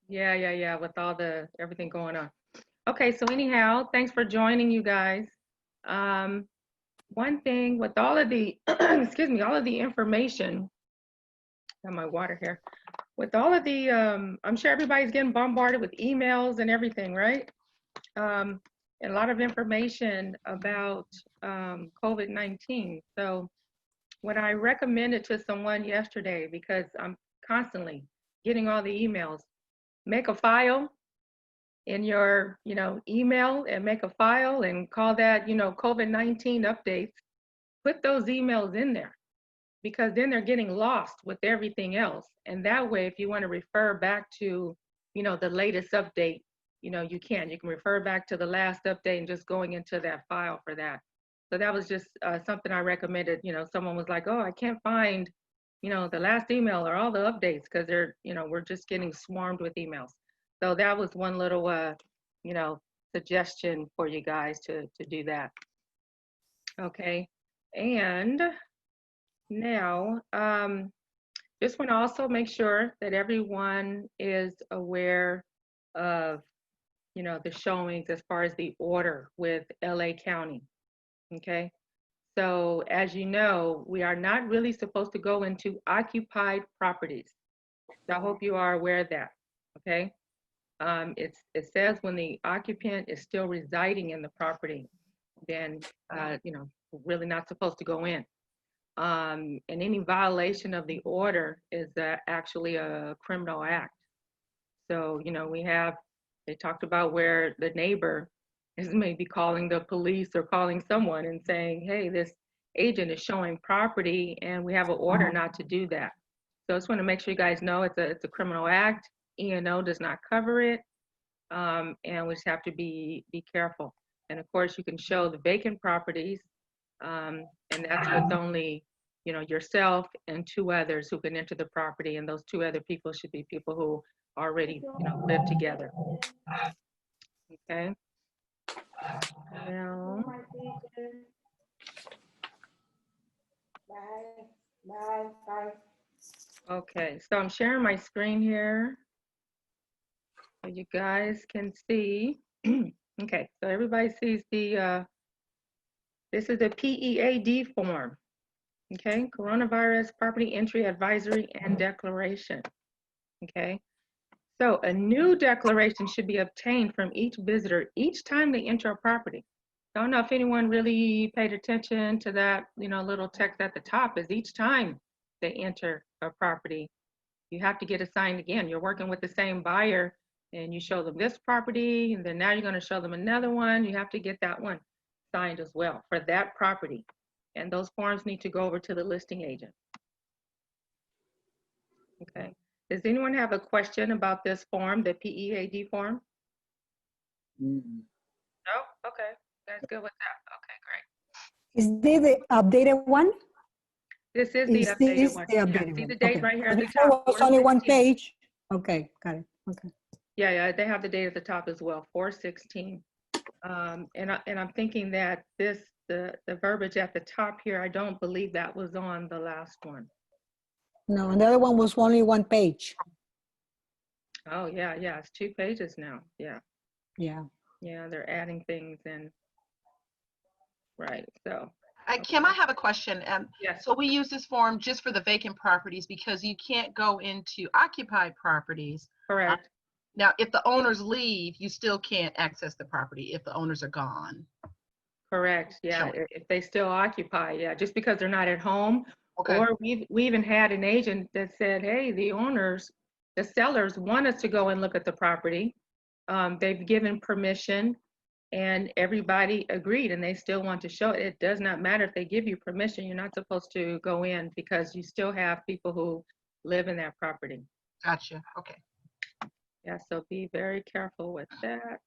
Yeah, with all the everything going on. Okay, so anyhow, thanks for joining, you guys. Um, One thing with all of the, excuse me, all of the information, got my water here. With all of the, I'm sure everybody's getting bombarded with emails and everything, right? Um, and a lot of information about COVID-19. So what I recommended to someone yesterday, because I'm constantly getting all the emails, make a file in your, email and make a file and call that, COVID-19 updates. Put those emails in there because then they're getting lost with everything else. And that way, if you want to refer back to, the latest update, you can refer back to the last update and just going into that file for that. So that was just something I recommended. Someone was like, oh, I can't find, the last email or all the updates because they're, we're just getting swarmed with emails. So that was one little, you know, suggestion for you guys to do that. Okay. And now, just want to also make sure that everyone is aware of, the showings as far as the order with LA County. Okay. So as you know, we are not really supposed to go into occupied properties. So I hope you are aware of that. Okay. It says when the occupant is still residing in the property, then, really not supposed to go in. And any violation of the order is actually a criminal act. So, they talked about where the neighbor is maybe calling the police or calling someone and saying, hey, this agent is showing property and we have an order not to do that. So I just want to make sure you guys know it's a criminal act. E&O does not cover it. And we just have to be careful. And of course, you can show the vacant properties, and that's with only, yourself and two others who can enter the property, and those two other people should be people who already, live together. Okay. Now, okay, so I'm sharing my screen here so you guys can see. Okay, so everybody sees this is the PEAD form. Okay, Coronavirus Property Entry Advisory and Declaration. Okay, so a new declaration should be obtained from each visitor each time they enter a property. I don't know if anyone really paid attention to that, little text at the top is each time they enter a property, you have to get assigned again. You're working with the same buyer and you show them this property and then now you're going to show them another one. You have to get that one signed as well for that property. And those forms need to go over to the listing agent. Okay. Does anyone have a question about this form, the PEAD form? No? Okay. You guys good with that? Okay, great. Is this the updated one? This is the updated one. The updated yeah. See the one. date Okay. right here at the Before top. was only one page. Okay, got it. Okay. Yeah, they have the date at the top as well, 4/16. And I'm thinking that the verbiage at the top here, I don't believe that was on the last one. No, and the other one was only one page. Oh yeah, it's 2 pages now. Yeah. Yeah. Yeah, they're adding things in. Right. So. Kim, I have a question. Yes. So we use this form just for the vacant properties because you can't go into occupied properties. Correct. Now, if the owners leave, you still can't access the property if the owners are gone. Correct. Yeah. If they still occupy, yeah, just because they're not at home. Okay. Or we even had an agent that said, hey, the sellers want us to go and look at the property. They've given permission and everybody agreed and they still want to show it. It does not matter if they give you permission, you're not supposed to go in because you still have people who live in that property. Gotcha. Okay. Yeah, so be very careful with that.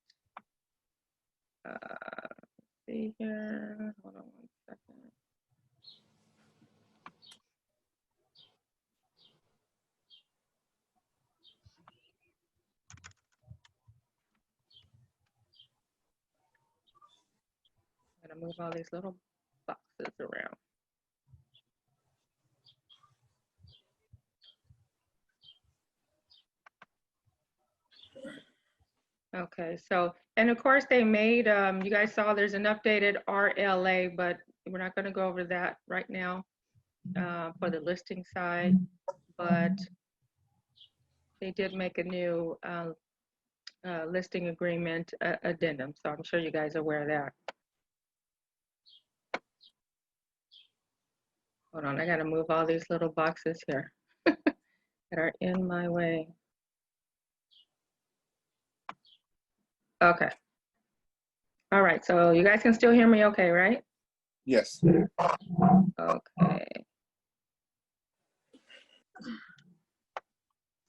See here, hold on 1 second. I'm gonna move all these little boxes around. Okay, so, and of course they made, you guys saw there's an updated RLA, but we're not going to go over that right now for the listing side, but they did make a new listing agreement addendum, so I'm sure you guys are aware of that. Hold on, I got to move all these little boxes here that are in my way. Okay. All right, so you guys can still hear me okay, right? Yes. Okay.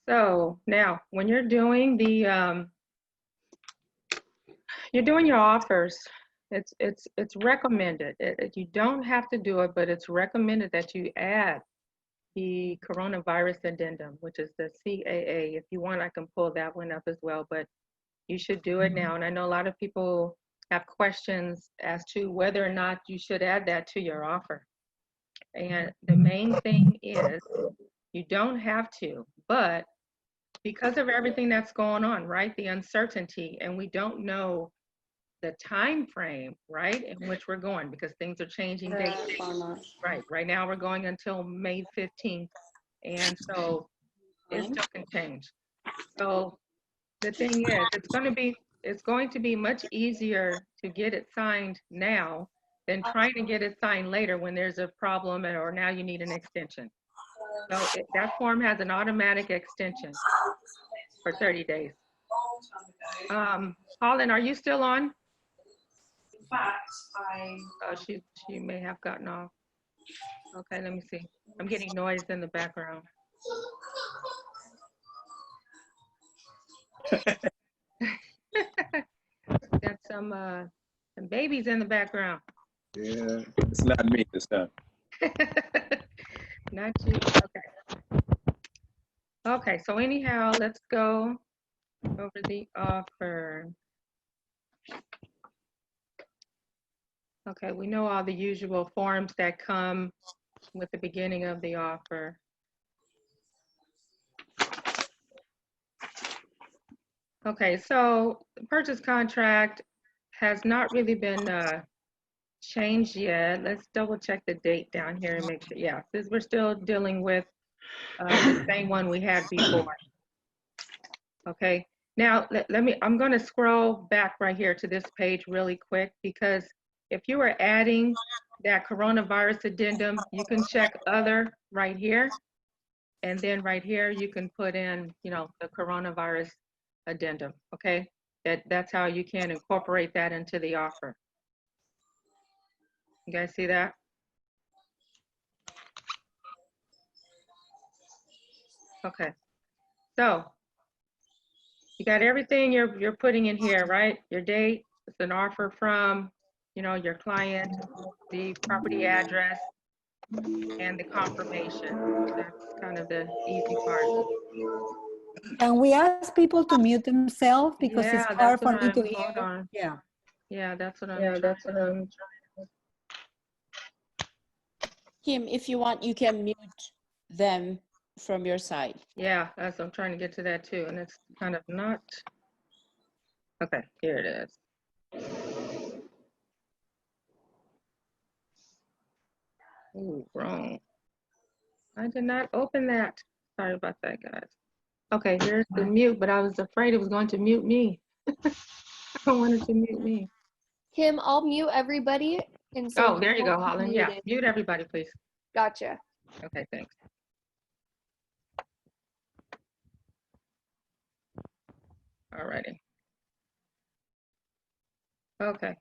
So now, when you're doing the, you're doing your offers, it's recommended. You don't have to do it, but it's recommended that you add the coronavirus addendum, which is the CAA. If you want, I can pull that one up as well, but you should do it now. And I know a lot of people have questions as to whether or not you should add that to your offer. And the main thing is you don't have to, but because of everything that's going on, right? The uncertainty, and we don't know the time frame, right, in which we're going, because things are changing daily. Right now we're going until May 15th, and so it still can change. So the thing is, it's going to be much easier to get it signed now than trying to get it signed later when there's a problem or now you need an extension. So that form has an automatic extension for 30 days. Holland, are you still on? Oh, she may have gotten off. Okay, let me see. I'm getting noise in the background. Got some babies in the background. Yeah, it's not me this time. Not you. Okay. Okay, so anyhow, let's go over the offer. Okay, we know all the usual forms that come with the beginning of the offer. Okay, so the purchase contract has not really been changed yet. Let's double check the date down here and make sure. Yeah, because we're still dealing with the same one we had before. Okay, now I'm going to scroll back right here to this page really quick, because if you were adding that coronavirus addendum, you can check other right here. And then right here, you can put in, you know, the coronavirus addendum, okay? That's how you can incorporate that into the offer. You guys see that? Okay, so you got everything you're putting in here, right? Your date, it's an offer from, you know, your client, the property address, and the confirmation. That's kind of the easy part. Can we ask people to mute themselves because it's Yeah, hard that's what for me to I'm, hold hear? on. Yeah. Yeah, that's what I'm trying. Kim, if you want, you can mute them from your side. Yeah, that's, I'm trying to get to that too, and it's kind of not. Okay, here it is. Ooh, wrong. I did not open that. Sorry about that, guys. Okay, here's the mute, but I was afraid it was going to mute me. I don't want it to mute me. Kim, I'll mute everybody. And so Oh, there you go, won't be Holland. Yeah, muted. mute everybody, please. Gotcha. Okay, thanks. All righty. Okay.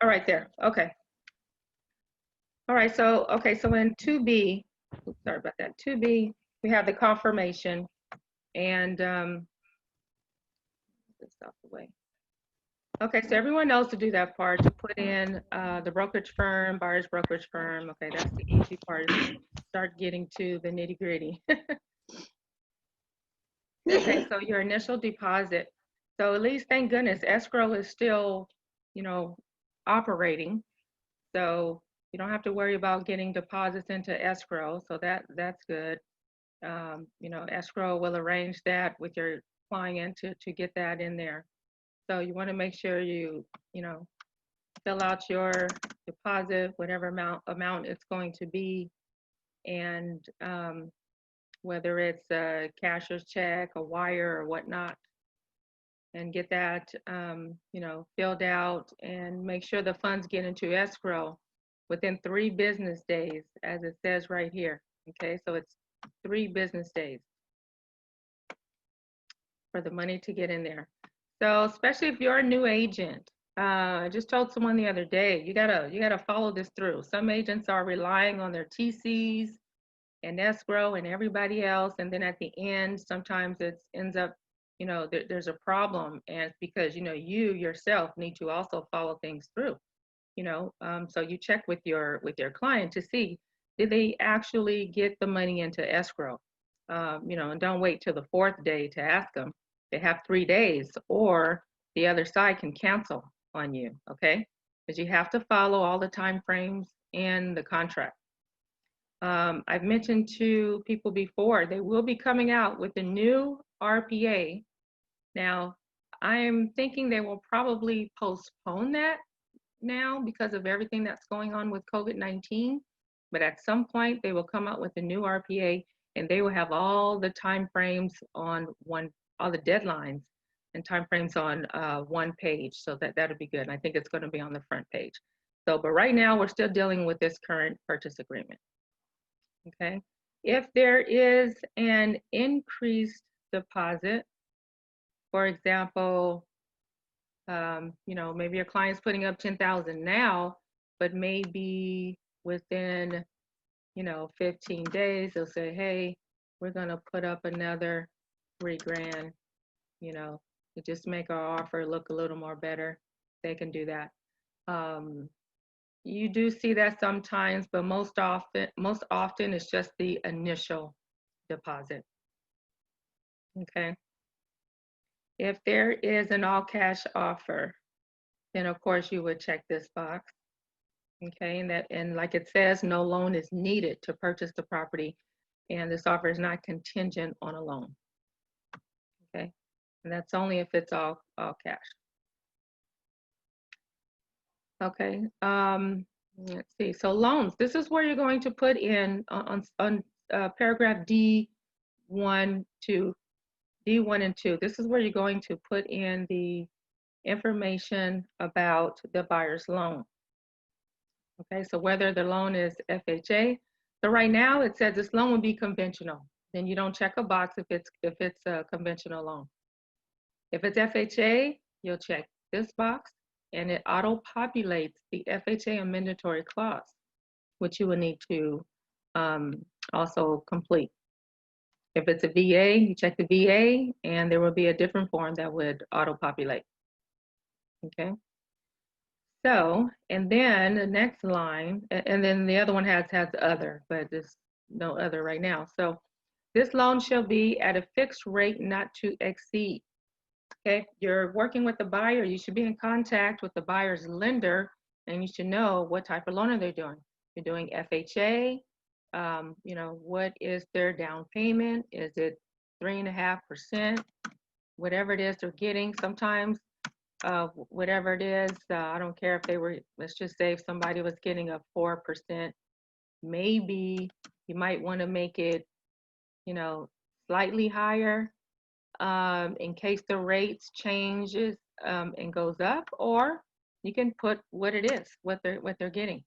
All right, there. Okay. All right, so, okay, so in 2B, oops, sorry about that, 2B, we have the confirmation, and this out the way. Okay, so everyone knows to do that part, to put in the brokerage firm, buyer's brokerage firm. Okay, that's the easy part. Start getting to the nitty gritty. Okay, so your initial deposit. So at least, thank goodness, escrow is still, you know, operating. So you don't have to worry about getting deposits into escrow. So that's good. You know, escrow will arrange that with your client to get that in there. So you want to make sure you fill out your deposit, whatever amount it's going to be, and whether it's a cashier's check, a wire, or whatnot, and get that filled out, and make sure the funds get into escrow within 3 business days, as it says right here. Okay, so it's 3 business days for the money to get in there. So especially if you're a new agent, I just told someone the other day, you gotta follow this through. Some agents are relying on their TCs and escrow and everybody else, and then at the end, sometimes it ends up, there's a problem, and it's because you yourself need to also follow things through. So you check with your client to see, did they actually get the money into escrow? And don't wait till the 4th day to ask them. They have 3 days, or the other side can cancel on you, okay? Because you have to follow all the time frames in the contract. I've mentioned to people before, they will be coming out with a new RPA. Now, I'm thinking they will probably postpone that now because of everything that's going on with COVID-19. But at some point, they will come out with a new RPA, and they will have all the time frames on all the deadlines and time frames on one page. So that'll be good. And I think it's going to be on the front page. So, but right now, we're still dealing with this current purchase agreement. Okay. If there is an increased deposit, for example, maybe your client's putting up 10,000 now, but maybe within 15 days, they'll say, hey, we're going to put up another $3,000, to just make our offer look a little more better. They can do that. You do see that sometimes, but most often it's just the initial deposit. Okay. If there is an all cash offer, then of course you would check this box. Okay, and like it says, no loan is needed to purchase the property, and this offer is not contingent on a loan. Okay, and that's only if it's all cash. Okay, let's see. So loans, this is where you're going to put in on paragraph D1 and 2. This is where you're going to put in the information about the buyer's loan. Okay, so whether the loan is FHA, so right now it says this loan would be conventional. Then you don't check a box if it's a conventional loan. If it's FHA, you'll check this box, and it auto-populates the FHA amendatory clause, which you will need to also complete. If it's a VA, you check the VA, and there will be a different form that would auto-populate. Okay. So, and then the next line, and then the other one has other, but there's no other right now. So, this loan shall be at a fixed rate not to exceed. Okay, you're working with the buyer, you should be in contact with the buyer's lender, and you should know what type of loan are they doing. You're doing FHA, what is their down payment? Is it 3.5%? Whatever it is they're getting. Sometimes, whatever it is, I don't care if they were, let's just say if somebody was getting a 4%, maybe you might want to make it, slightly higher, in case the rates changes and goes up, or you can put what it is, what they're getting.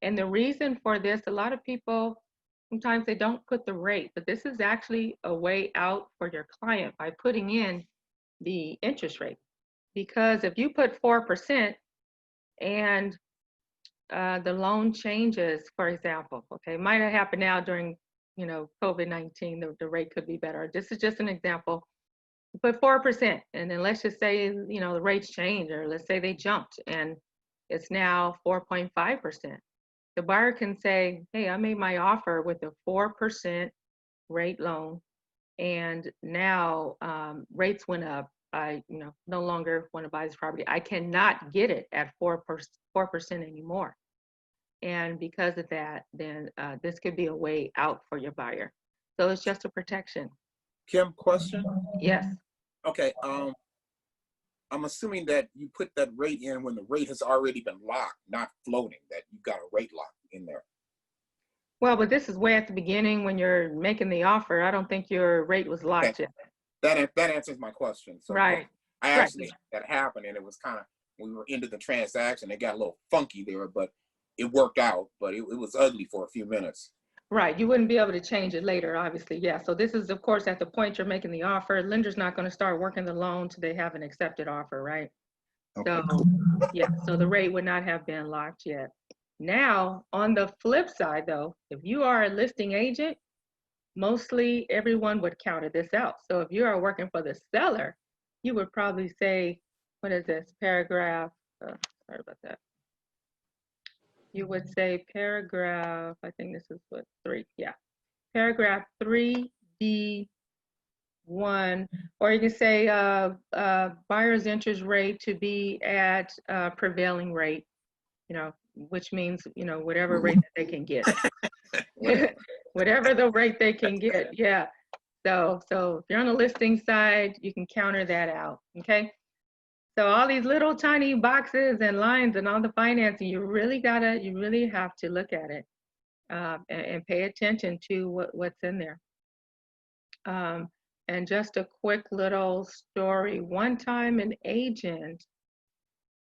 And the reason for this, a lot of people, sometimes they don't put the rate, but this is actually a way out for your client by putting in the interest rate. Because if you put 4% and the loan changes, for example, okay, might have happened now during, COVID-19, the rate could be better. This is just an example. You put 4%, and then let's just say, the rates change, or let's say they jumped and it's now 4.5%. The buyer can say, hey, I made my offer with a 4% rate loan, and now rates went up. I no longer want to buy this property. I cannot get it at 4% anymore. And because of that, then this could be a way out for your buyer. So it's just a protection. Kim, question? Yes. Okay. I'm assuming that you put that rate in when the rate has already been locked, not floating, that you've got a rate lock in there. Well, but this is way at the beginning when you're making the offer. I don't think your rate was locked yet. That answers my question. So Right. I Right. actually had that happened, and it was kind of, when we were into the transaction, it got a little funky there, but it worked out, but it was ugly for a few minutes. Right. You wouldn't be able to change it later, obviously. Yeah. So this is, of course, at the point you're making the offer. Lender's not going to start working the loan till they have an accepted offer, right? Okay. So, yeah, so the rate would not have been locked yet. Now, on the flip side, though, if you are a listing agent, mostly everyone would counter this out. So if you are working for the seller, you would probably say, what is this, paragraph, sorry about that. You would say paragraph, I think this is what, 3, yeah. Paragraph 3D1, or you can say buyer's interest rate to be at prevailing rate, you know, which means, you know, whatever rate that they can get. Whatever the rate they can get, yeah. So if you're on the listing side, you can counter that out, okay? So all these little tiny boxes and lines and all the financing, you really have to look at it and pay attention to what's in there. And just a quick little story. One time an agent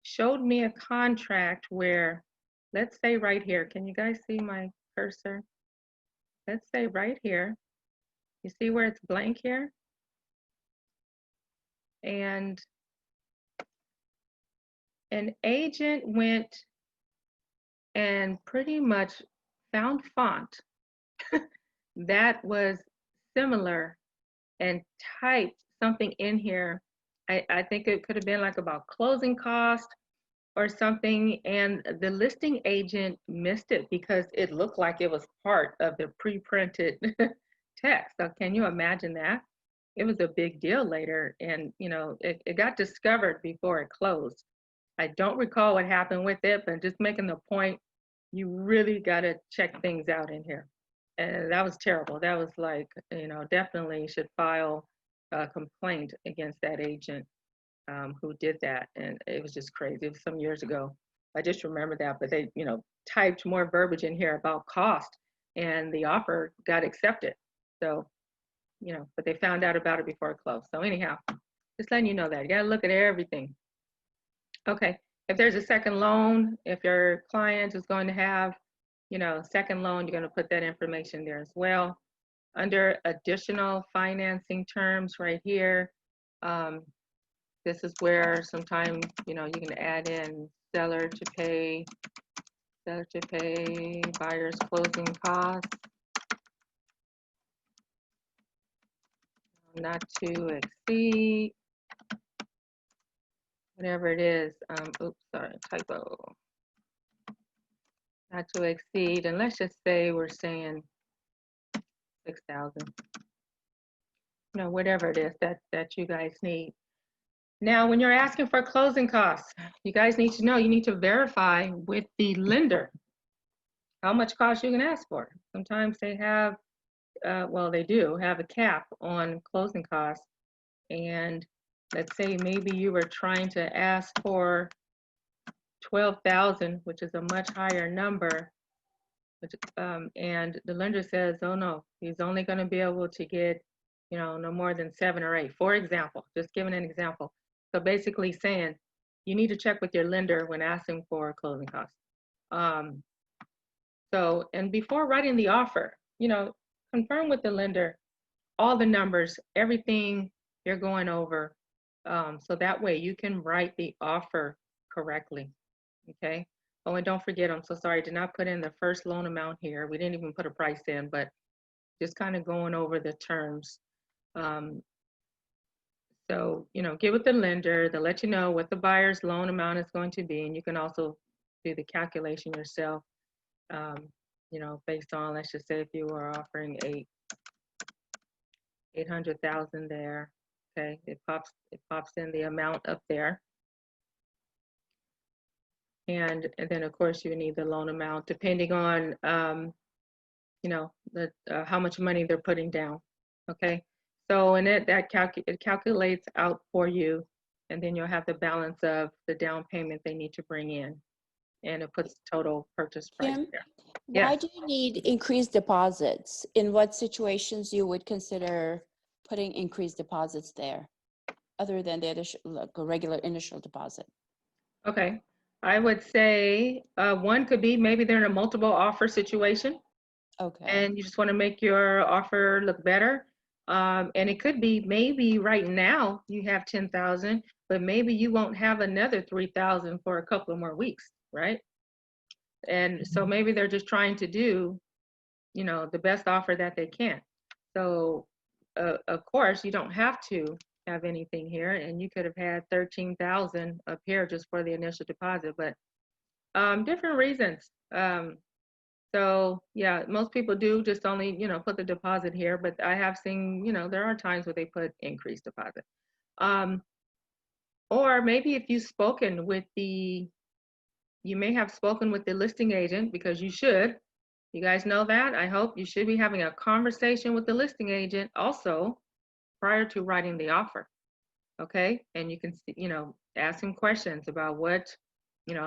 showed me a contract where, let's say right here, can you guys see my cursor? Let's say right here, you see where it's blank here? And an agent went and pretty much found font that was similar and typed something in here. I think it could have been like about closing cost or something, and the listing agent missed it because it looked like it was part of the pre-printed text. So can you imagine that? It was a big deal later, and you know, it got discovered before it closed. I don't recall what happened with it, but just making the point, you really got to check things out in here. And that was terrible. That was like, you know, definitely should file a complaint against that agent who did that. And it was just crazy. It was some years ago. I just remember that, but they, you know, typed more verbiage in here about cost, and the offer got accepted. So, you know, but they found out about it before it closed. So anyhow, just letting you know that. You got to look at everything. Okay, if there's a second loan, if your client is going to have, you know, second loan, you're going to put that information there as well. Under additional financing terms right here, this is where sometimes, you know, you can add in seller to pay, buyer's closing costs, not to exceed, whatever it is. Oops, sorry, typo. Not to exceed, and let's just say we're saying 6,000. You know, whatever it is that you guys need. Now, when you're asking for closing costs, you guys need to know, you need to verify with the lender how much cost you can ask for. Sometimes they have, well, they do have a cap on closing costs. And let's say maybe you were trying to ask for 12,000, which is a much higher number. And the lender says, oh no, he's only going to be able to get, you know, no more than 7 or 8, for example, just giving an example. So basically saying, you need to check with your lender when asking for closing costs. So, and before writing the offer, you know, confirm with the lender all the numbers, everything you're going over. So that way you can write the offer correctly, okay? Oh, and don't forget, I'm so sorry, I did not put in the first loan amount here. We didn't even put a price in, but just kind of going over the terms. So, you know, get with the lender. They'll let you know what the buyer's loan amount is going to be, and you can also do the calculation yourself, you know, based on, let's just say if you were offering 800,000 there, okay, it pops in the amount up there. And then of course you need the loan amount depending on, you know, how much money they're putting down, okay? So in it, it calculates out for you, and then you'll have the balance of the down payment they need to bring in, and it puts total purchase price Kim, there. why Yes. do you need increased deposits? In what situations you would consider putting increased deposits there, other than the additional, like a regular initial deposit? Okay. I would say one could be maybe they're in a multiple offer situation, Okay. and you just want to make your offer look better. And it could be maybe right now you have 10,000, but maybe you won't have another 3,000 for a couple of more weeks, right? And so maybe they're just trying to do, the best offer that they can. So, of course, you don't have to have anything here, and you could have had 13,000 up here just for the initial deposit, but different reasons. So yeah, most people do just only, put the deposit here, but I have seen, there are times where they put increased deposit. Or maybe if you may have spoken with the listing agent, because you should. You guys know that? I hope you should be having a conversation with the listing agent also prior to writing the offer. Okay? And you can, ask him questions about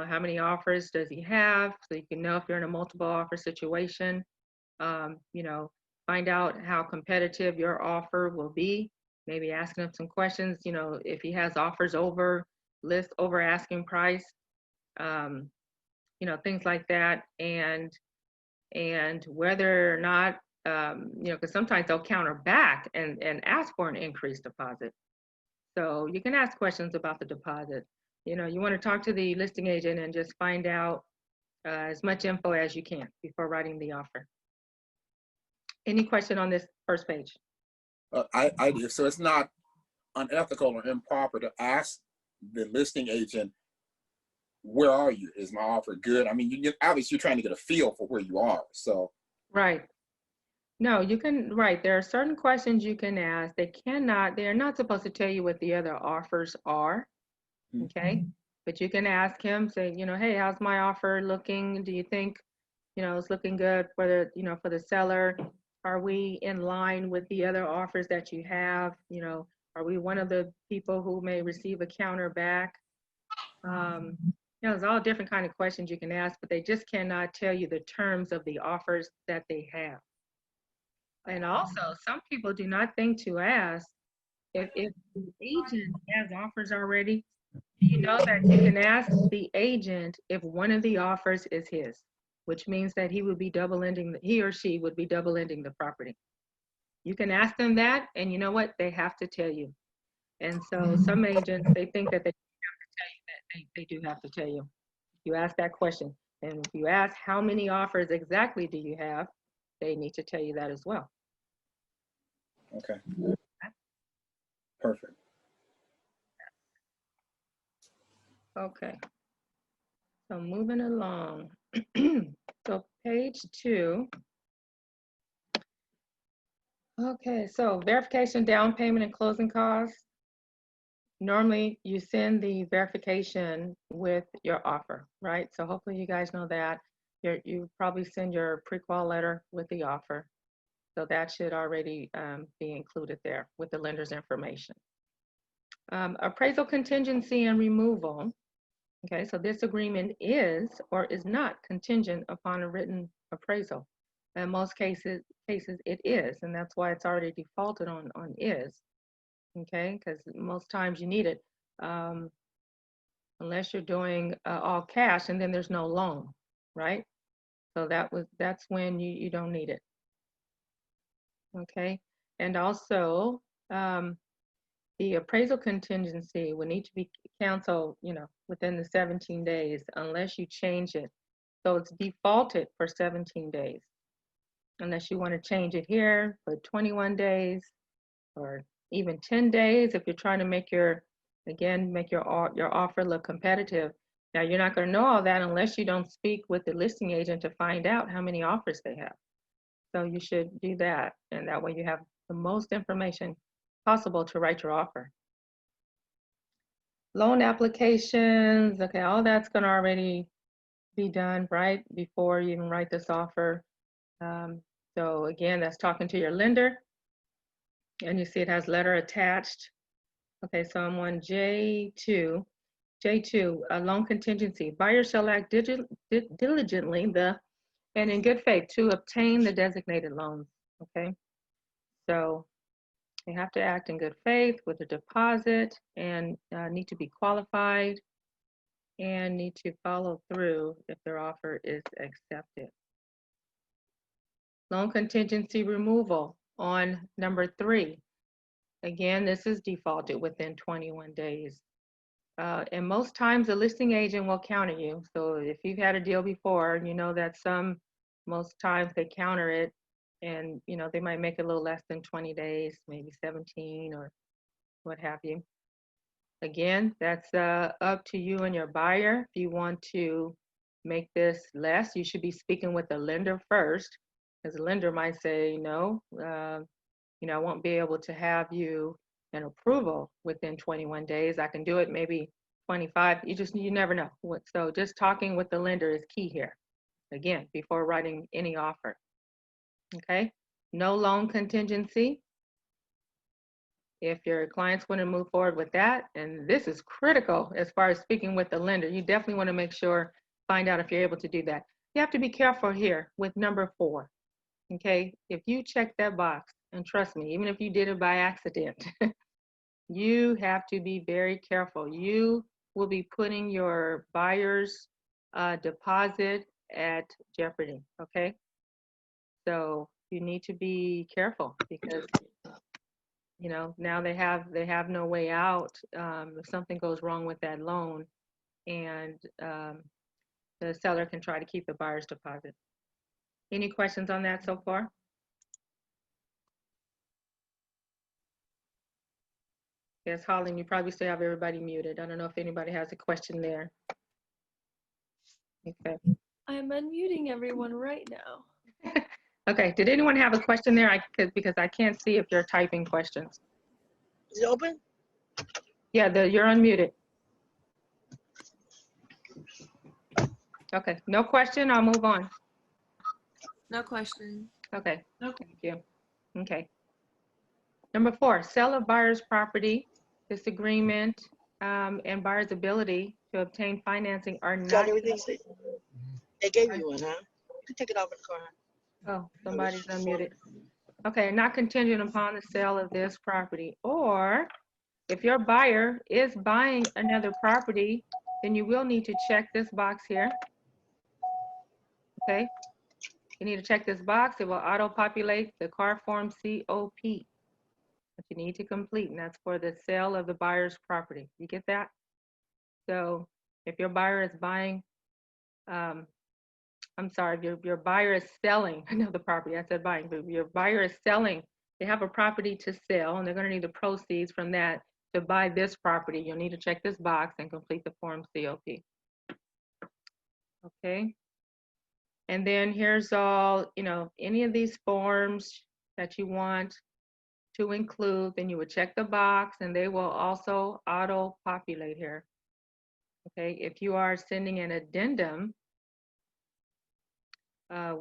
how many offers does he have, so you can know if you're in a multiple offer situation. Find out how competitive your offer will be. Maybe asking him some questions, if he has offers over asking price, things like that. And whether or not, because sometimes they'll counter back and ask for an increased deposit. So you can ask questions about the deposit. You want to talk to the listing agent and just find out as much info as you can before writing the offer. Any question on this first page? I do. So it's not unethical or improper to ask the listing agent, where are you? Is my offer good? I mean, obviously you're trying to get a feel for where you are. So right. No, you can, right. There are certain questions you can ask. They are not supposed to tell you what the other offers are. Okay. But you can ask him, say, hey, how's my offer looking? Do you think, it's looking good for for the seller? Are we in line with the other offers that you have? Are we one of the people who may receive a counter back? There's all different kind of questions you can ask, but they just cannot tell you the terms of the offers that they have. And also, some people do not think to ask if the agent has offers already. Do you know that you can ask the agent if one of the offers is his, which means that he or she would be double ending the property. You can ask them that, and you know what? They have to tell you. And so some agents, they think that they have to tell you that they do have to tell you. You ask that question. And if you ask how many offers exactly do you have, they need to tell you that as well. okay, perfect. Okay. So moving along. So page 2. Okay, so verification, down payment, and closing costs. Normally, you send the verification with your offer, right? So hopefully you guys know that. You probably send your pre-qual letter with the offer. So that should already be included there with the lender's information. Appraisal contingency and removal. Okay, so this agreement is or is not contingent upon a written appraisal. In most cases it is, and that's why it's already defaulted on is. Okay, because most times you need it, unless you're doing all cash and then there's no loan, right? So that's when you don't need it. Okay, and also the appraisal contingency will need to be canceled, within the 17 days unless you change it. So it's defaulted for 17 days. Unless you want to change it here for 21 days or even 10 days if you're trying to make your offer look competitive. Now, you're not going to know all that unless you don't speak with the listing agent to find out how many offers they have. So you should do that, and that way you have the most information possible to write your offer. Loan applications, okay, all that's going to already be done, right, before you even write this offer. So again, that's talking to your lender. And you see it has letter attached. Okay, so I'm on J2. J2, loan contingency. Buyer shall act diligently and in good faith to obtain the designated loans. Okay, so they have to act in good faith with a deposit and need to be qualified and need to follow through if their offer is accepted. Loan contingency removal on number 3. Again, this is defaulted within 21 days. And most times the listing agent will counter you. So if you've had a deal before, you know that most times they counter it and, you know, they might make it a little less than 20 days, maybe 17 or what have you. Again, that's up to you and your buyer. If you want to make this less, you should be speaking with the lender first, because the lender might say, no, you know, I won't be able to have you an approval within 21 days. I can do it maybe 25. You never know. So just talking with the lender is key here. Again, before writing any offer. Okay. No loan contingency. If your clients want to move forward with that, and this is critical as far as speaking with the lender, you definitely want to make sure, find out if you're able to do that. You have to be careful here with number 4. Okay. If you check that box, and trust me, even if you did it by accident, you have to be very careful. You will be putting your buyer's deposit at jeopardy, okay? So you need to be careful because, you know, now they have no way out if something goes wrong with that loan, and the seller can try to keep the buyer's deposit. Any questions on that so far? Yes, Holland, you probably still have everybody muted. I don't know if anybody has a question there. Okay. I'm unmuting everyone right now. Okay, did anyone have a question there? Because I can't see if you're typing questions. Is it open? Yeah, you're unmuted. Okay, no question, I'll move on. No question. Okay, thank you. Okay. Number 4, sale of buyer's property, disagreement, and buyer's ability to obtain financing are Got not. everything set? They gave you one, huh? You can take it off in the car. Oh, somebody's unmuted. Okay, not contingent upon the sale of this property. Or if your buyer is buying another property, then you will need to check this box here. Okay, you need to check this box. It will auto-populate the car form COP that you need to complete, and that's for the sale of the buyer's property. You get that? So if your buyer is buying, I'm sorry, your buyer is selling another property. I said buying, but your buyer is selling. They have a property to sell, and they're going to need the proceeds from that to buy this property. You'll need to check this box and complete the form COP. Okay. And then here's all, you know, any of these forms that you want to include, then you would check the box, and they will also auto-populate here. Okay. If you are sending an addendum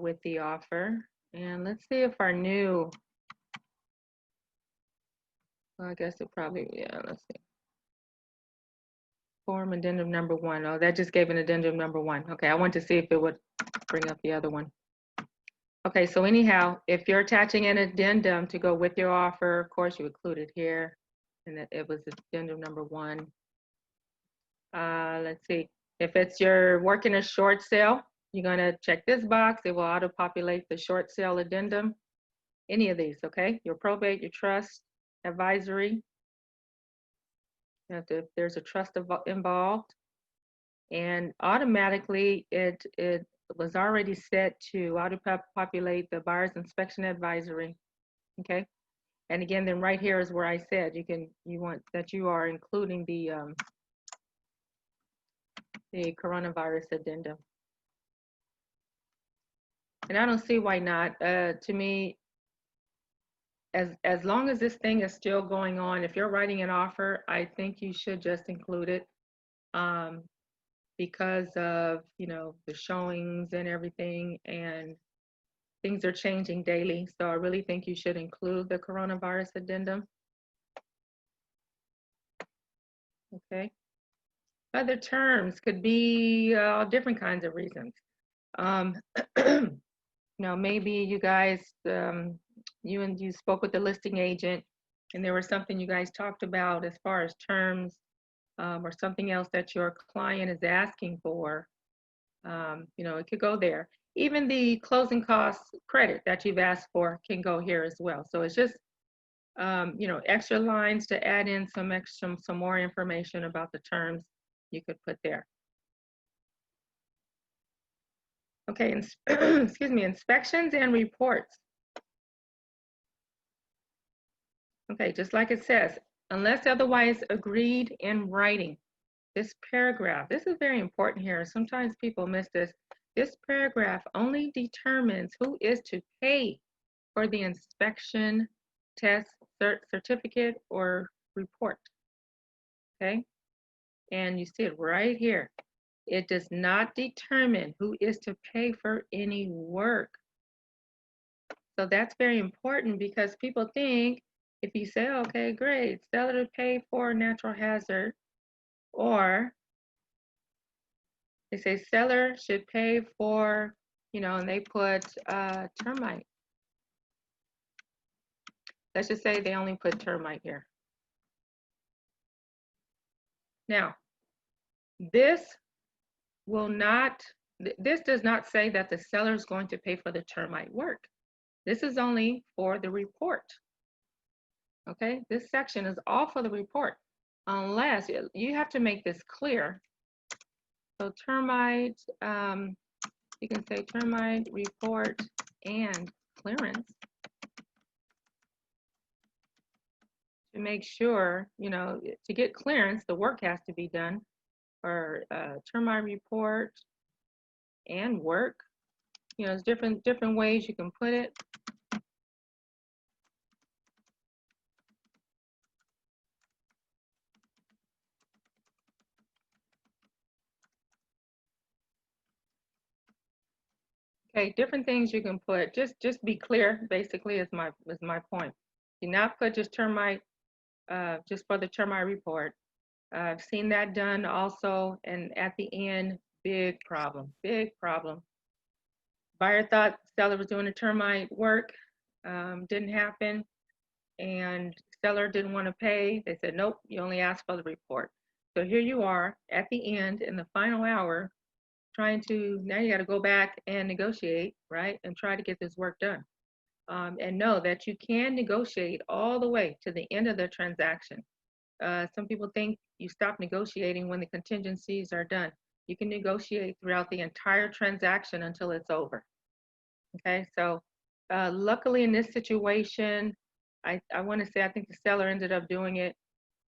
with the offer, and let's see if our new, well, I guess it probably, yeah, let's see. Form addendum number 1. Oh, that just gave an addendum number 1. Okay, I want to see if it would bring up the other one. Okay, so anyhow, if you're attaching an addendum to go with your offer, of course you include it here, and that it was addendum number 1. Let's see, if you're working a short sale, you're gonna check this box. It will auto-populate the short sale addendum. Any of these, okay? Your probate, your trust, advisory. If there's a trust involved, and automatically it was already set to auto-populate the buyer's inspection advisory. Okay, and again, then right here is where I said you want that you are including the coronavirus addendum. And I don't see why not. To me, as long as this thing is still going on, if you're writing an offer, I think you should just include it. Because of, you know, the showings and everything, and things are changing daily. So I really think you should include the coronavirus addendum. Okay. Other terms could be all different kinds of reasons. Maybe you guys, you spoke with the listing agent and there was something you guys talked about as far as terms, or something else that your client is asking for. It could go there. Even the closing costs credit that you've asked for can go here as well. So it's just, extra lines to add in some more information about the terms you could put there. Okay, excuse me, inspections and reports. Okay, just like it says, unless otherwise agreed in writing. This paragraph, this is very important here. Sometimes people miss this. This paragraph only determines who is to pay for the inspection, test, certificate, or report. Okay, and you see it right here. It does not determine who is to pay for any work. So that's very important because people think if you say, okay, great, seller to pay for natural hazard, or they say seller should pay for, and they put termite. Let's just say they only put termite here. Now, this does not say that the seller is going to pay for the termite work. This is only for the report. Okay, this section is all for the report, unless you have to make this clear. So termite, you can say termite report and clearance to make sure, to get clearance, the work has to be done, or termite report and work. There's different ways you can put it. Okay, different things you can put. Just be clear, basically, is my point. Do not put just termite, just for the termite report. I've seen that done also, and at the end, big problem. Buyer thought seller was doing the termite work, didn't happen, and seller didn't want to pay. They said, nope, you only asked for the report. So here you are at the end, in the final hour, now you got to go back and negotiate, right? And try to get this work done. And know that you can negotiate all the way to the end of the transaction. Some people think you stop negotiating when the contingencies are done. You can negotiate throughout the entire transaction until it's over. Okay, so luckily in this situation, I want to say I think the seller ended up doing it,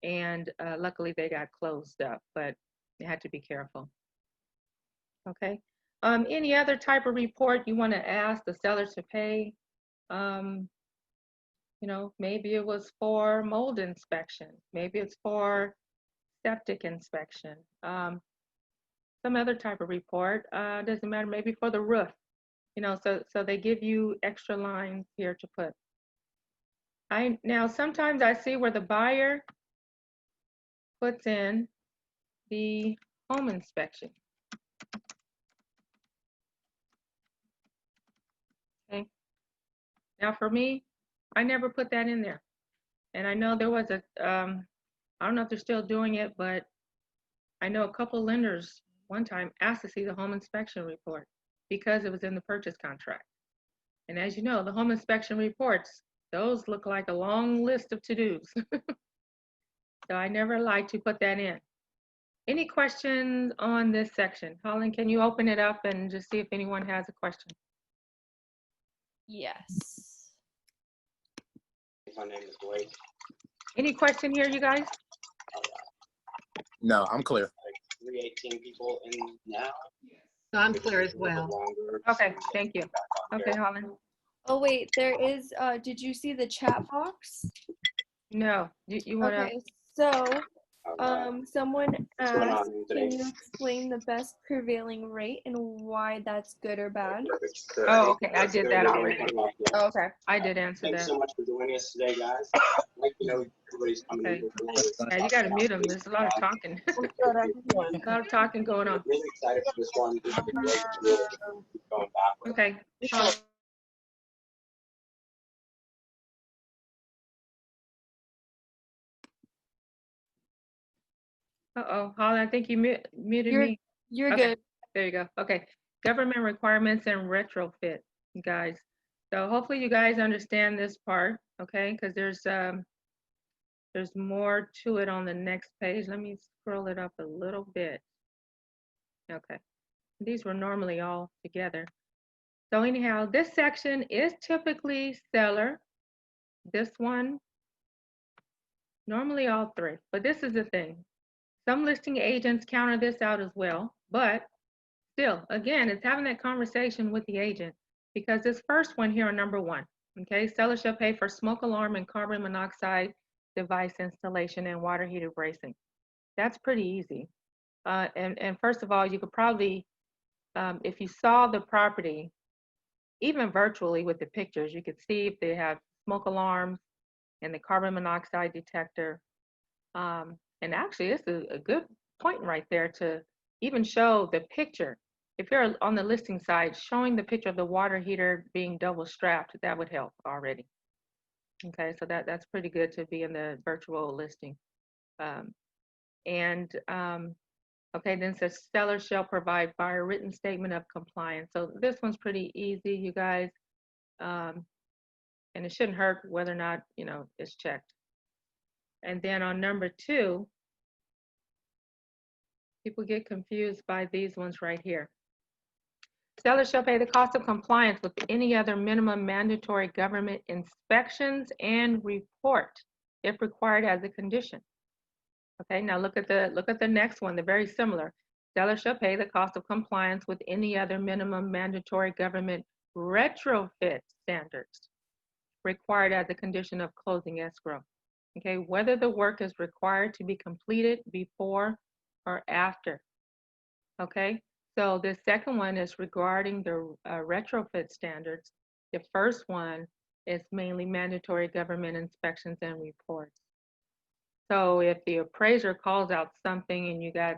and luckily they got closed up, but you had to be careful. Okay, any other type of report you want to ask the seller to pay? Maybe it was for mold inspection. Maybe it's for septic inspection. Some other type of report, doesn't matter, maybe for the roof. So they give you extra lines here to put. Now sometimes I see where the buyer puts in the home inspection. Okay. Now for me, I never put that in there. And I know there was I don't know if they're still doing it, but I know a couple of lenders one time asked to see the home inspection report because it was in the purchase contract. And as you know, the home inspection reports, those look like a long list of to-dos. So I never like to put that in. Any questions on this section? Holland, can you open it up and just see if anyone has a question? Yes. My name is Blake. Any question here, you guys? No, I'm clear. Like 318 people in now. So I'm clear as well. Okay, thank you. Okay, Holland. Oh wait, there is, did you see the chat box? No, you want to? Okay, so Someone What's going asked, on, can Denise? you explain the best prevailing rate and why that's good or bad? Oh, okay, I did that already. Oh, okay. I did answer Thanks that. so much for joining us today, guys. Like, you know, everybody's coming Okay. in. Yeah, you gotta mute them. There's a lot of talking. I'm good, everyone. A lot of talking going on. Really excited for this one. This is great. Really keep going backwards. Okay. Uh-oh, Holly, I think you muted You're me. you're Okay. good. There you go. Okay. Government requirements and retrofit, you guys. So hopefully you guys understand this part, okay? Because there's more to it on the next page. Let me scroll it up a little bit. Okay. These were normally all together. So anyhow, this section is typically seller. This one, normally all three. But this is the thing. Some listing agents counter this out as well, but still, again, it's having that conversation with the agent because this first one here on number 1, okay, seller shall pay for smoke alarm and carbon monoxide device installation and water heater bracing. That's pretty easy. And first of all, you could probably, if you saw the property, even virtually with the pictures, you could see if they have smoke alarms and the carbon monoxide detector. And actually, it's a good point right there to even show the picture. If you're on the listing side, showing the picture of the water heater being double strapped, that would help already. Okay, so that's pretty good to be in the virtual listing. Okay, then it says seller shall provide buyer written statement of compliance. So this one's pretty easy, you guys. And it shouldn't hurt whether or not, it's checked. And then on number 2, people get confused by these ones right here. Seller shall pay the cost of compliance with any other minimum mandatory government inspections and report if required as a condition. Okay, now look at the next one, they're very similar. Seller shall pay the cost of compliance with any other minimum mandatory government retrofit standards required as a condition of closing escrow. Okay, whether the work is required to be completed before or after. Okay, so the second one is regarding the retrofit standards. The first one is mainly mandatory government inspections and reports. So if the appraiser calls out something and you got,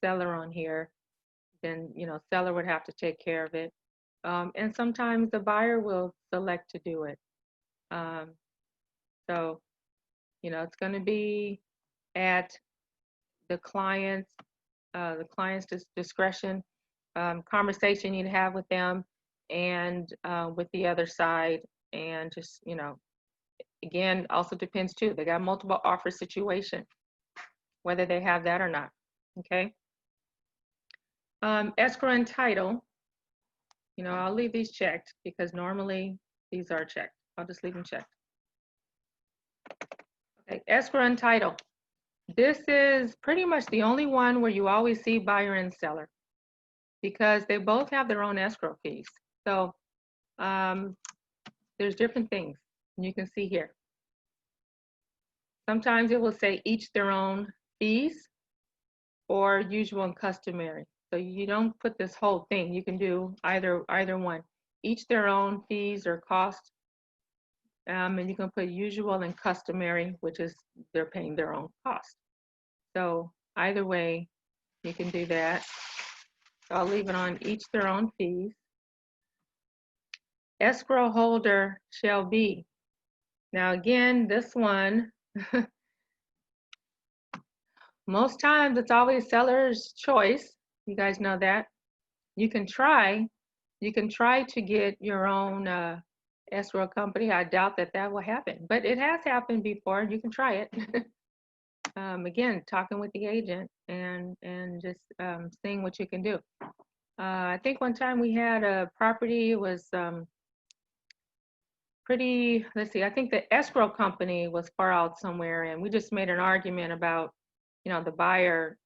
seller on here, then, seller would have to take care of it. And sometimes the buyer will select to do it. So, it's going to be at the client's discretion, conversation you'd have with them and with the other side. And just, again, also depends too. They got multiple offer situation, whether they have that or not. Okay. Escrow and title, I'll leave these checked because normally these are checked. I'll just leave them checked. Okay, escrow and title. This is pretty much the only one where you always see buyer and seller because they both have their own escrow fees. So there's different things you can see here. Sometimes it will say each their own fees or usual and customary. So you don't put this whole thing. You can do either one. Each their own fees or cost. And you can put usual and customary, which is they're paying their own cost. So either way, you can do that. So I'll leave it on each their own fees. Escrow holder shall be. Now again, this one, most times it's always seller's choice. You guys know that. You can try to get your own escrow company. I doubt that will happen, but it has happened before. You can try it. Again, talking with the agent and just seeing what you can do. I think one time we had a property, it was pretty, let's see, I think the escrow company was far out somewhere and we just made an argument about, the buyer,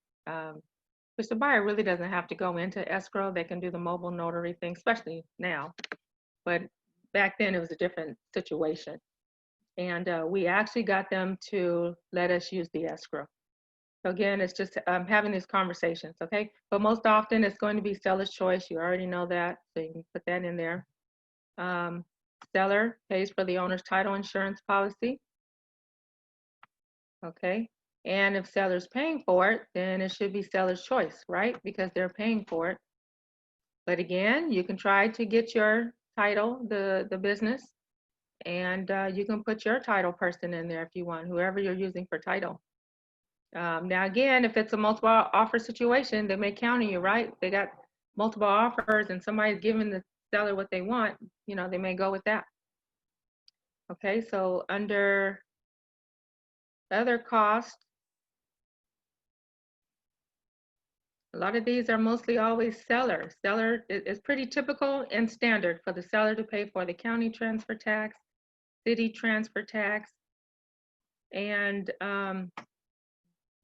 which the buyer really doesn't have to go into escrow. They can do the mobile notary thing, especially now. But back then it was a different situation. And we actually got them to let us use the escrow. So again, it's just having these conversations, okay? But most often it's going to be seller's choice. You already know that, so you can put that in there. Seller pays for the owner's title insurance policy. Okay, and if seller's paying for it, then it should be seller's choice, right? Because they're paying for it. But again, you can try to get your title, the business, and you can put your title person in there if you want, whoever you're using for title. Now again, if it's a multiple offer situation, they may counter you, right? They got multiple offers and somebody's giving the seller what they want, you know, they may go with that. Okay, so under other costs, a lot of these are mostly always seller. Seller is pretty typical and standard for the seller to pay for the county transfer tax, city transfer tax, and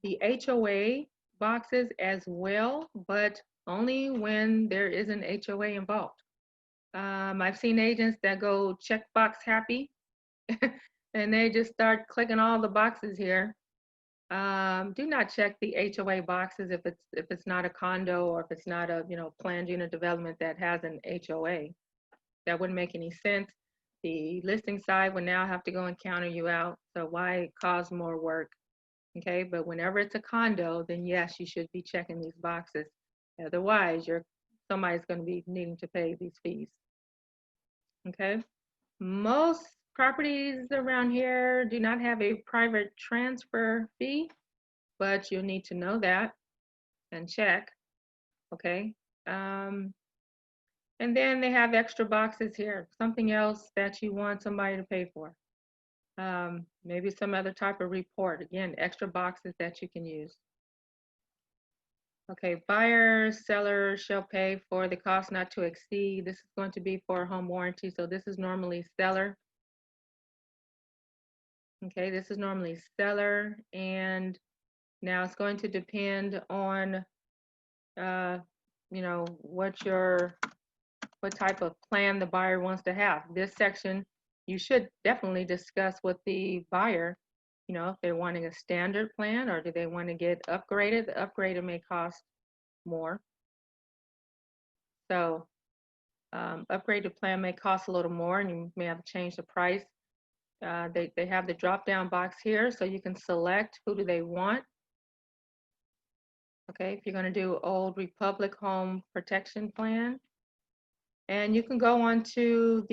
the HOA boxes as well, but only when there is an HOA involved. I've seen agents that go checkbox happy and they just start clicking all the boxes here. Do not check the HOA boxes if it's not a condo or if it's not a planned unit development that has an HOA. That wouldn't make any sense. The listing side would now have to go and counter you out. So why cause more work? Okay, but whenever it's a condo, then yes, you should be checking these boxes. Otherwise, somebody's going to be needing to pay these fees. Okay, most properties around here do not have a private transfer fee, but you'll need to know that and check. Okay, and then they have extra boxes here, something else that you want somebody to pay for. Maybe some other type of report. Again, extra boxes that you can use. Okay, buyer, seller shall pay for the cost not to exceed. This is going to be for a home warranty, so this is normally seller. Okay, this is normally seller, and now it's going to depend on, what type of plan the buyer wants to have. This section, you should definitely discuss with the buyer, if they're wanting a standard plan or do they want to get upgraded. The upgraded may cost more. So upgraded plan may cost a little more and you may have to change the price. They have the drop down box here so you can select who do they want. Okay, if you're going to do Old Republic Home Protection Plan. And you can go onto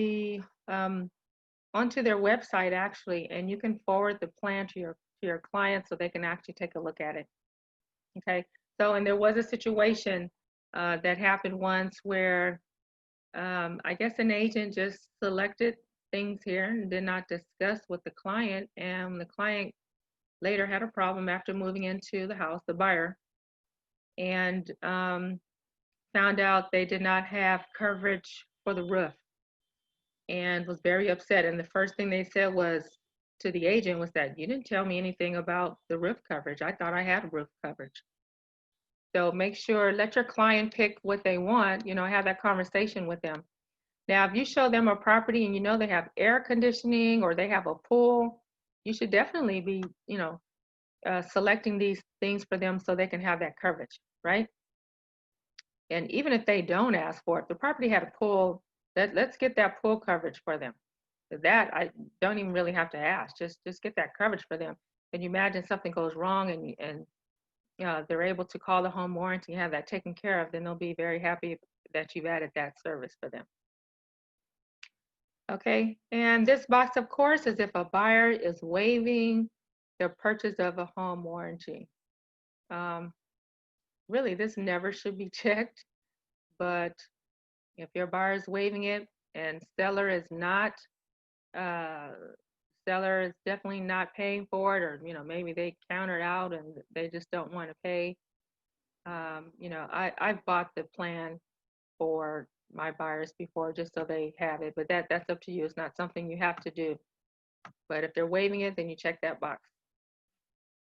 onto their website actually, and you can forward the plan to your client so they can actually take a look at it. Okay, so and there was a situation that happened once where I guess an agent just selected things here and did not discuss with the client, and the client later had a problem after moving into the house, the buyer, and found out they did not have coverage for the roof and was very upset. And the first thing they said was to the agent was that you didn't tell me anything about the roof coverage. I thought I had roof coverage. So make sure, let your client pick what they want, have that conversation with them. Now, if you show them a property and they have air conditioning or they have a pool, you should definitely be, selecting these things for them so they can have that coverage, right? And even if they don't ask for it, the property had a pool, let's get that pool coverage for them. That I don't even really have to ask, just get that coverage for them. Can you imagine something goes wrong and they're able to call the home warranty and have that taken care of, then they'll be very happy that you've added that service for them. Okay, and this box, of course, is if a buyer is waiving the purchase of a home warranty. Really, this never should be checked, but if your buyer is waiving it and seller is definitely not paying for it, or maybe they countered out and they just don't want to pay. I've bought the plan for my buyers before just so they have it, but that's up to you. It's not something you have to do. But if they're waiving it, then you check that box.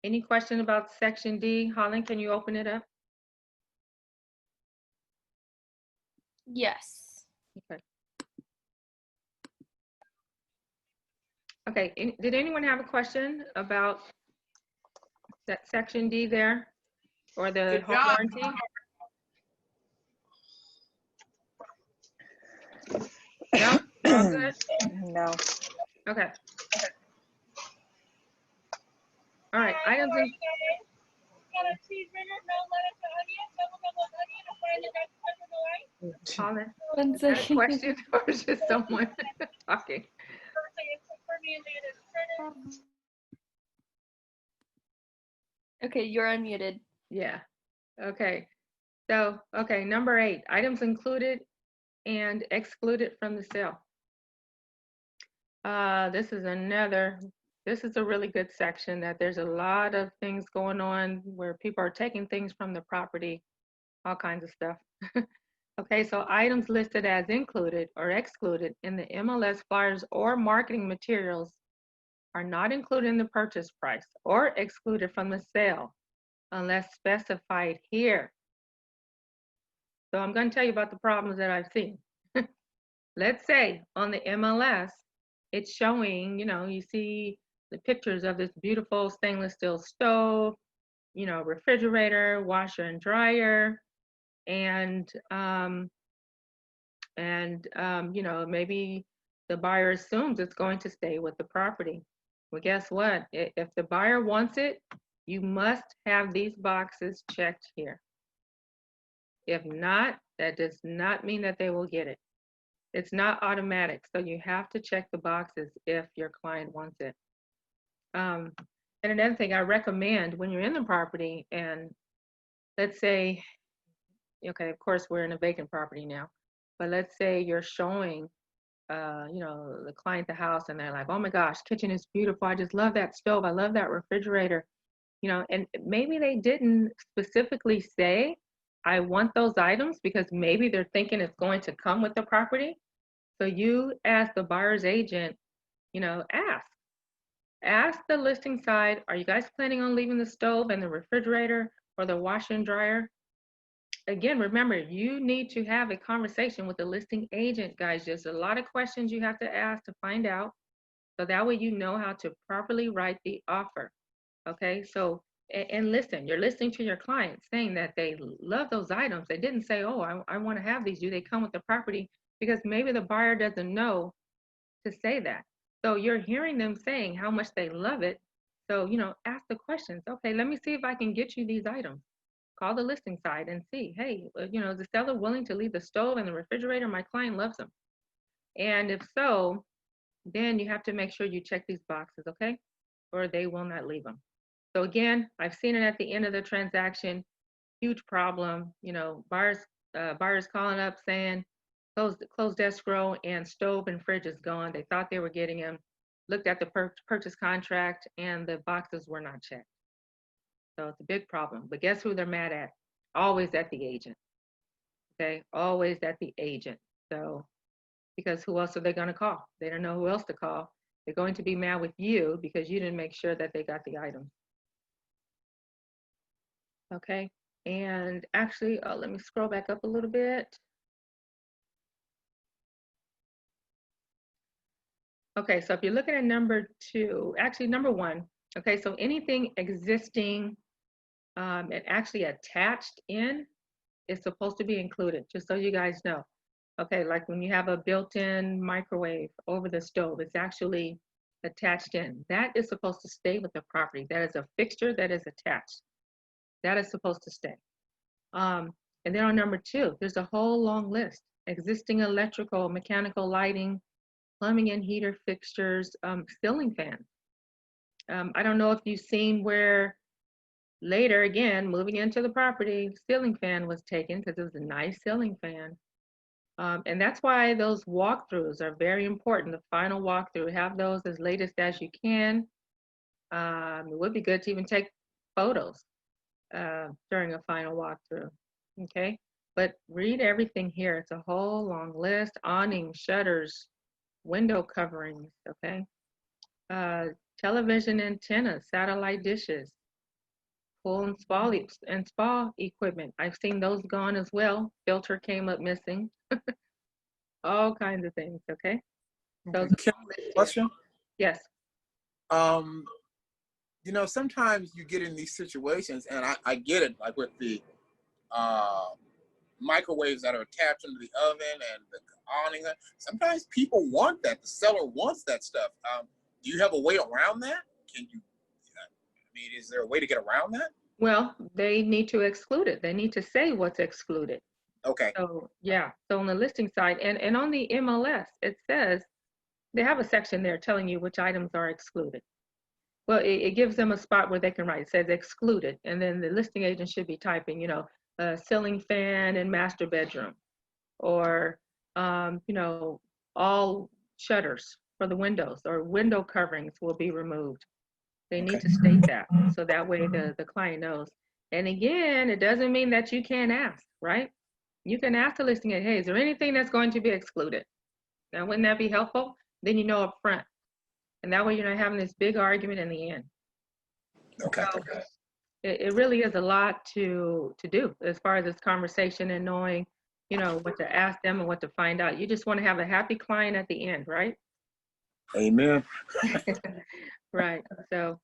Any question about section D? Holland, can you open it up? Yes. Okay. Okay, did anyone have a question about That section D there, or the Good home job. warranty? No, we're all good? No. Okay. All right, items in, Colin, One is that a second. question or is just someone talking? Okay, you're unmuted. Yeah, okay. So, okay, number 8, items included and excluded from the sale. This is a really good section that there's a lot of things going on where people are taking things from the property, all kinds of stuff. Okay, so items listed as included or excluded in the MLS flyers or marketing materials are not included in the purchase price or excluded from the sale unless specified here. So I'm going to tell you about the problems that I've seen. Let's say on the MLS, it's showing, you see the pictures of this beautiful stainless steel stove, refrigerator, washer and dryer, and maybe the buyer assumes it's going to stay with the property. Well, guess what? If the buyer wants it, you must have these boxes checked here. If not, that does not mean that they will get it. It's not automatic, so you have to check the boxes if your client wants it. And another thing I recommend when you're in the property, and let's say, okay, of course we're in a vacant property now, but let's say you're showing, the client the house, and they're like, oh my gosh, kitchen is beautiful. I just love that stove. I love that refrigerator. And maybe they didn't specifically say, I want those items, because maybe they're thinking it's going to come with the property. So you, as the buyer's agent, ask the listing side, are you guys planning on leaving the stove and the refrigerator or the washer and dryer? Again, remember, you need to have a conversation with the listing agent, guys. There's a lot of questions you have to ask to find out. So that way you know how to properly write the offer. Okay, so, and listen, you're listening to your client saying that they love those items. They didn't say, oh, I want to have these. Do they come with the property? Because maybe the buyer doesn't know to say that. So you're hearing them saying how much they love it. So, ask the questions. Okay, let me see if I can get you these items. Call the listing side and see, hey, is the seller willing to leave the stove and the refrigerator? My client loves them. And if so, then you have to make sure you check these boxes, okay? Or they will not leave them. So again, I've seen it at the end of the transaction, huge problem. Buyers calling up saying, closed escrow and stove and fridge is gone. They thought they were getting them, looked at the purchase contract, and the boxes were not checked. So it's a big problem. But guess who they're mad at? Always at the agent. Okay, always at the agent. So, because who else are they going to call? They don't know who else to call. They're going to be mad with you because you didn't make sure that they got the items. Okay, and actually, let me scroll back up a little bit. Okay, so if you're looking at number 2, actually number 1, okay, so anything existing and actually attached in is supposed to be included, just so you guys know. Okay, like when you have a built-in microwave over the stove, it's actually attached in. That is supposed to stay with the property. That is a fixture that is attached. That is supposed to stay. And then on number 2, there's a whole long list. Existing electrical, mechanical lighting, plumbing and heater fixtures, ceiling fans. I don't know if you've seen where later, again, moving into the property, ceiling fan was taken because it was a nice ceiling fan. And that's why those walkthroughs are very important. The final walkthrough, have those as latest as you can. It would be good to even take photos during a final walkthrough, okay? But read everything here. It's a whole long list. Awnings, shutters, window coverings, okay? Television antennas, satellite dishes, pool and spa equipment. I've seen those gone as well. Filter came up missing. All kinds of things, okay? So Kim, question? yes. you know, sometimes you get in these situations, and I get it, like with the microwaves that are attached into the oven and the awning. Sometimes people want that. The seller wants that stuff. Do you have a way around that? Can you? I mean, is there a way to get around that? Well, they need to exclude it. They need to say what's excluded. Okay. So yeah, so on the listing side and on the MLS, it says they have a section there telling you which items are excluded. Well, it gives them a spot where they can write, it says excluded, and then the listing agent should be typing, you know, a ceiling fan in master bedroom, or, you know, all shutters for the windows or window coverings will be removed. They need to state that, so that way the client knows. And again, it doesn't mean that you can't ask, right? You can ask the listing agent, hey, is there anything that's going to be excluded? Now, wouldn't that be helpful? Then you know up front. And that way you're not having this big argument in the end. Okay. So it really is a lot to do as far as this conversation and knowing, you know, what to ask them and what to find out. You just want to have a happy client at the end, right? Amen. Right. So,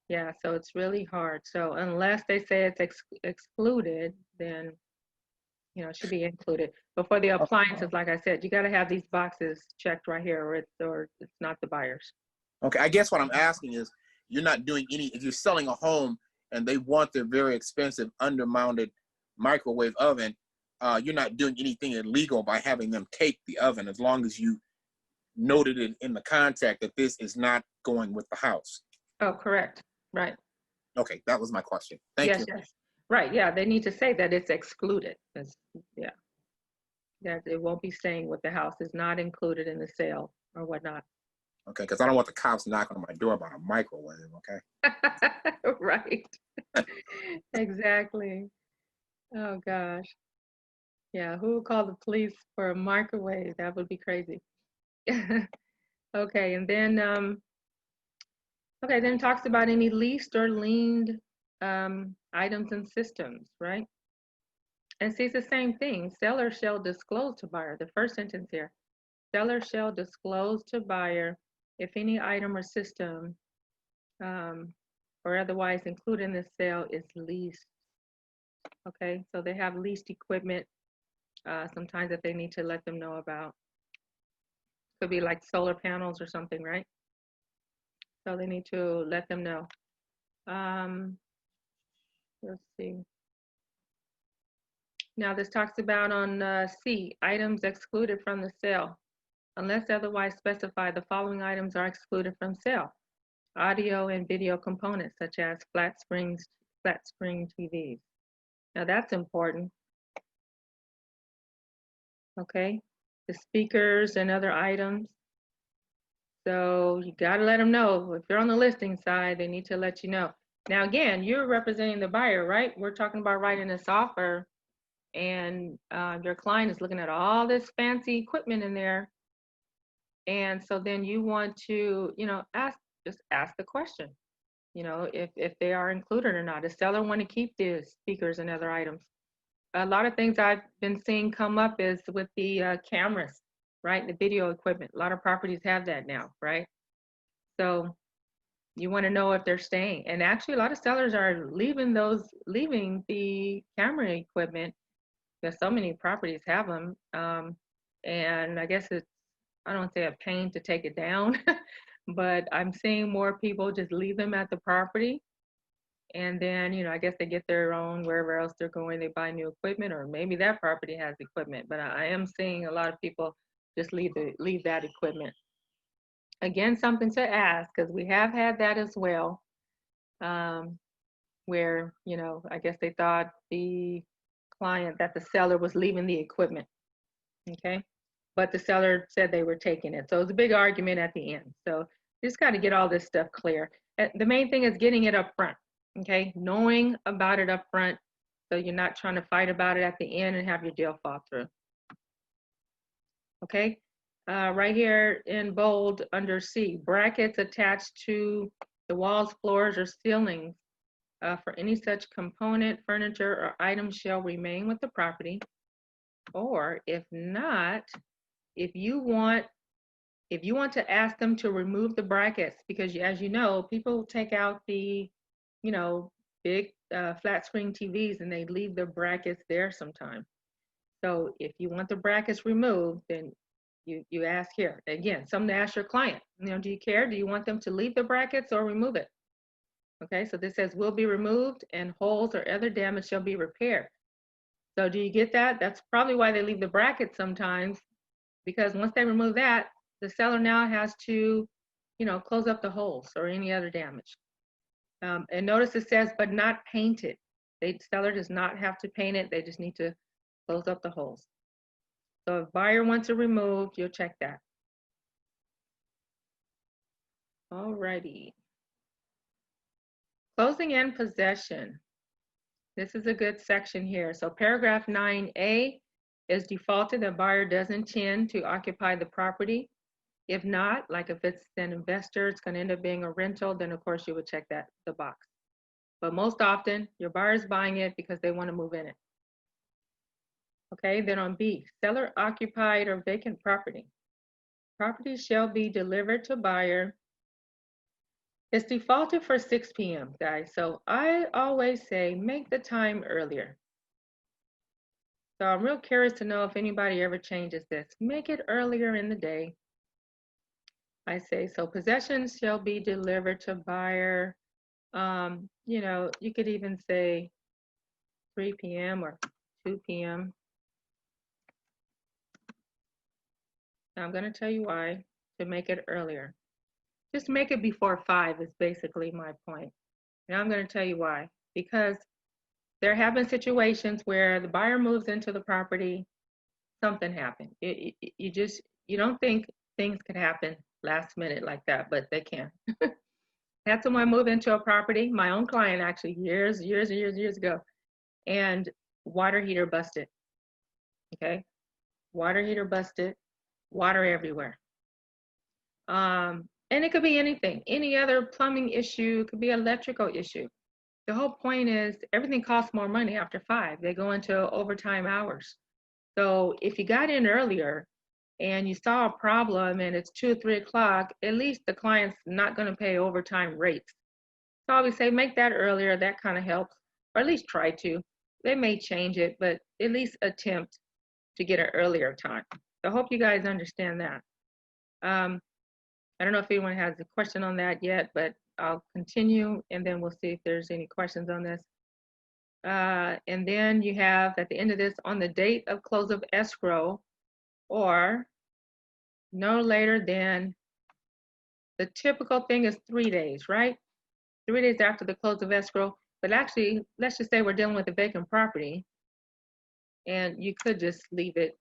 yeah, so it's really hard. So unless they say it's excluded, then, you know, it should be included. But for the appliances, like I said, you got to have these boxes checked right here, or it's not the buyer's. Okay. I guess what I'm asking is, you're not doing any. If you're selling a home and they want their very expensive undermounted microwave oven, you're not doing anything illegal by having them take the oven, as long as you noted it in the contract that this is not going with the house. Oh, correct. Right. Okay, that was my question. Thank Yes, you. yes. Right. Yeah, they need to say that it's excluded. Yeah. That it won't be saying what the house is not included in the sale or whatnot. Okay, because I don't want the cops knocking on my door about a microwave. Okay. Right. Exactly. Oh gosh. Yeah, who would call the police for a microwave? That would be crazy. Okay, and then then it talks about any leased or liened items and systems, right? And see, it's the same thing. Seller shall disclose to buyer. The first sentence here. Seller shall disclose to buyer if any item or system or otherwise included in the sale is leased. Okay, so they have leased equipment sometimes that they need to let them know about. Could be like solar panels or something, right? So they need to let them know. Let's see. Now this talks about on C, items excluded from the sale. Unless otherwise specified, the following items are excluded from sale. Audio and video components such as flat screen TVs. Now that's important. Okay, the speakers and other items. So you got to let them know. If you're on the listing side, they need to let you know. Now again, you're representing the buyer, right? We're talking about writing this offer, and your client is looking at all this fancy equipment in there. And so then you want to, you know, just ask the question, you know, if they are included or not. Does seller want to keep the speakers and other items? A lot of things I've been seeing come up is with the cameras, right? The video equipment. A lot of properties have that now, right? So you want to know if they're staying. And actually, a lot of sellers are leaving the camera equipment, because so many properties have them. And I guess I don't say a pain to take it down, but I'm seeing more people just leave them at the property. And then, you know, I guess they get their own wherever else they're going, they buy new equipment, or maybe that property has equipment. But I am seeing a lot of people just leave that equipment. Again, something to ask, because we have had that as well, where, you know, I guess they thought the client, that the seller was leaving the equipment. Okay. But the seller said they were taking it. So it was a big argument at the end. So you just got to get all this stuff clear. The main thing is getting it up front, okay? Knowing about it up front, so you're not trying to fight about it at the end and have your deal fall through. Okay, right here in bold under C, brackets attached to the walls, floors, or ceilings for any such component, furniture, or item shall remain with the property. Or if not, if you want If you want to ask them to remove the brackets, because as you know, people take out the, big flat screen TVs and they leave the brackets there sometimes. So if you want the brackets removed, then you ask here. Again, something to ask your client. Do you care? Do you want them to leave the brackets or remove it? Okay, so this says will be removed and holes or other damage shall be repaired. So do you get that? That's probably why they leave the brackets sometimes, because once they remove that, the seller now has to, close up the holes or any other damage. And notice it says, but not painted. The seller does not have to paint it. They just need to close up the holes. So if buyer wants it removed, you'll check that. All righty. Closing and possession. This is a good section here. So paragraph 9A is defaulted that buyer does intend to occupy the property. If not, like if it's an investor, it's going to end up being a rental, then of course you would check the box. But most often, your buyer's buying it because they want to move in it. Okay, then on B, seller occupied or vacant property. Property shall be delivered to buyer. It's defaulted for 6 p.m., guys. So I always say make the time earlier. So I'm real curious to know if anybody ever changes this. Make it earlier in the day. I say so. Possessions shall be delivered to buyer. You could even say 3 p.m. or 2 p.m. Now I'm going to tell you why to make it earlier. Just make it before 5 is basically my point. And I'm going to tell you why. Because there have been situations where the buyer moves into the property, something happened. You don't think things could happen last minute like that, but they can. Had someone move into a property, my own client actually, years ago, and water heater busted. Okay, water heater busted, water everywhere. And it could be anything, any other plumbing issue, it could be electrical issue. The whole point is everything costs more money after 5. They go into overtime hours. So if you got in earlier and you saw a problem and it's 2 or 3 o'clock, at least the client's not going to pay overtime rates. So I always say make that earlier. That kind of helps, or at least try to. They may change it, but at least attempt to get an earlier time. So I hope you guys understand that. I don't know if anyone has a question on that yet, but I'll continue and then we'll see if there's any questions on this. And then you have at the end of this, on the date of close of escrow, or no later than, the typical thing is 3 days, right? 3 days after the close of escrow. But actually, let's just say we're dealing with a vacant property and you could just leave it.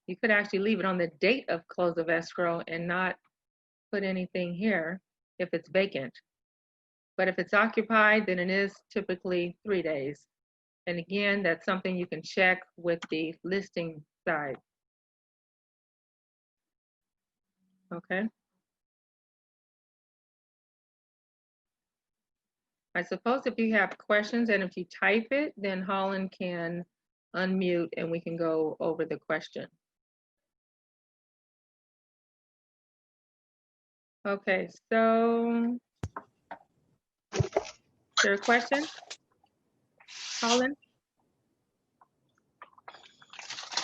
You could actually leave it on the date of close of escrow and not put anything here if it's vacant. But if it's occupied, then it is typically 3 days. And again, that's something you can check with the listing side. Okay. I suppose if you have questions and if you type it, then Holland can unmute and we can go over the question. Okay, so is there a question? Holland?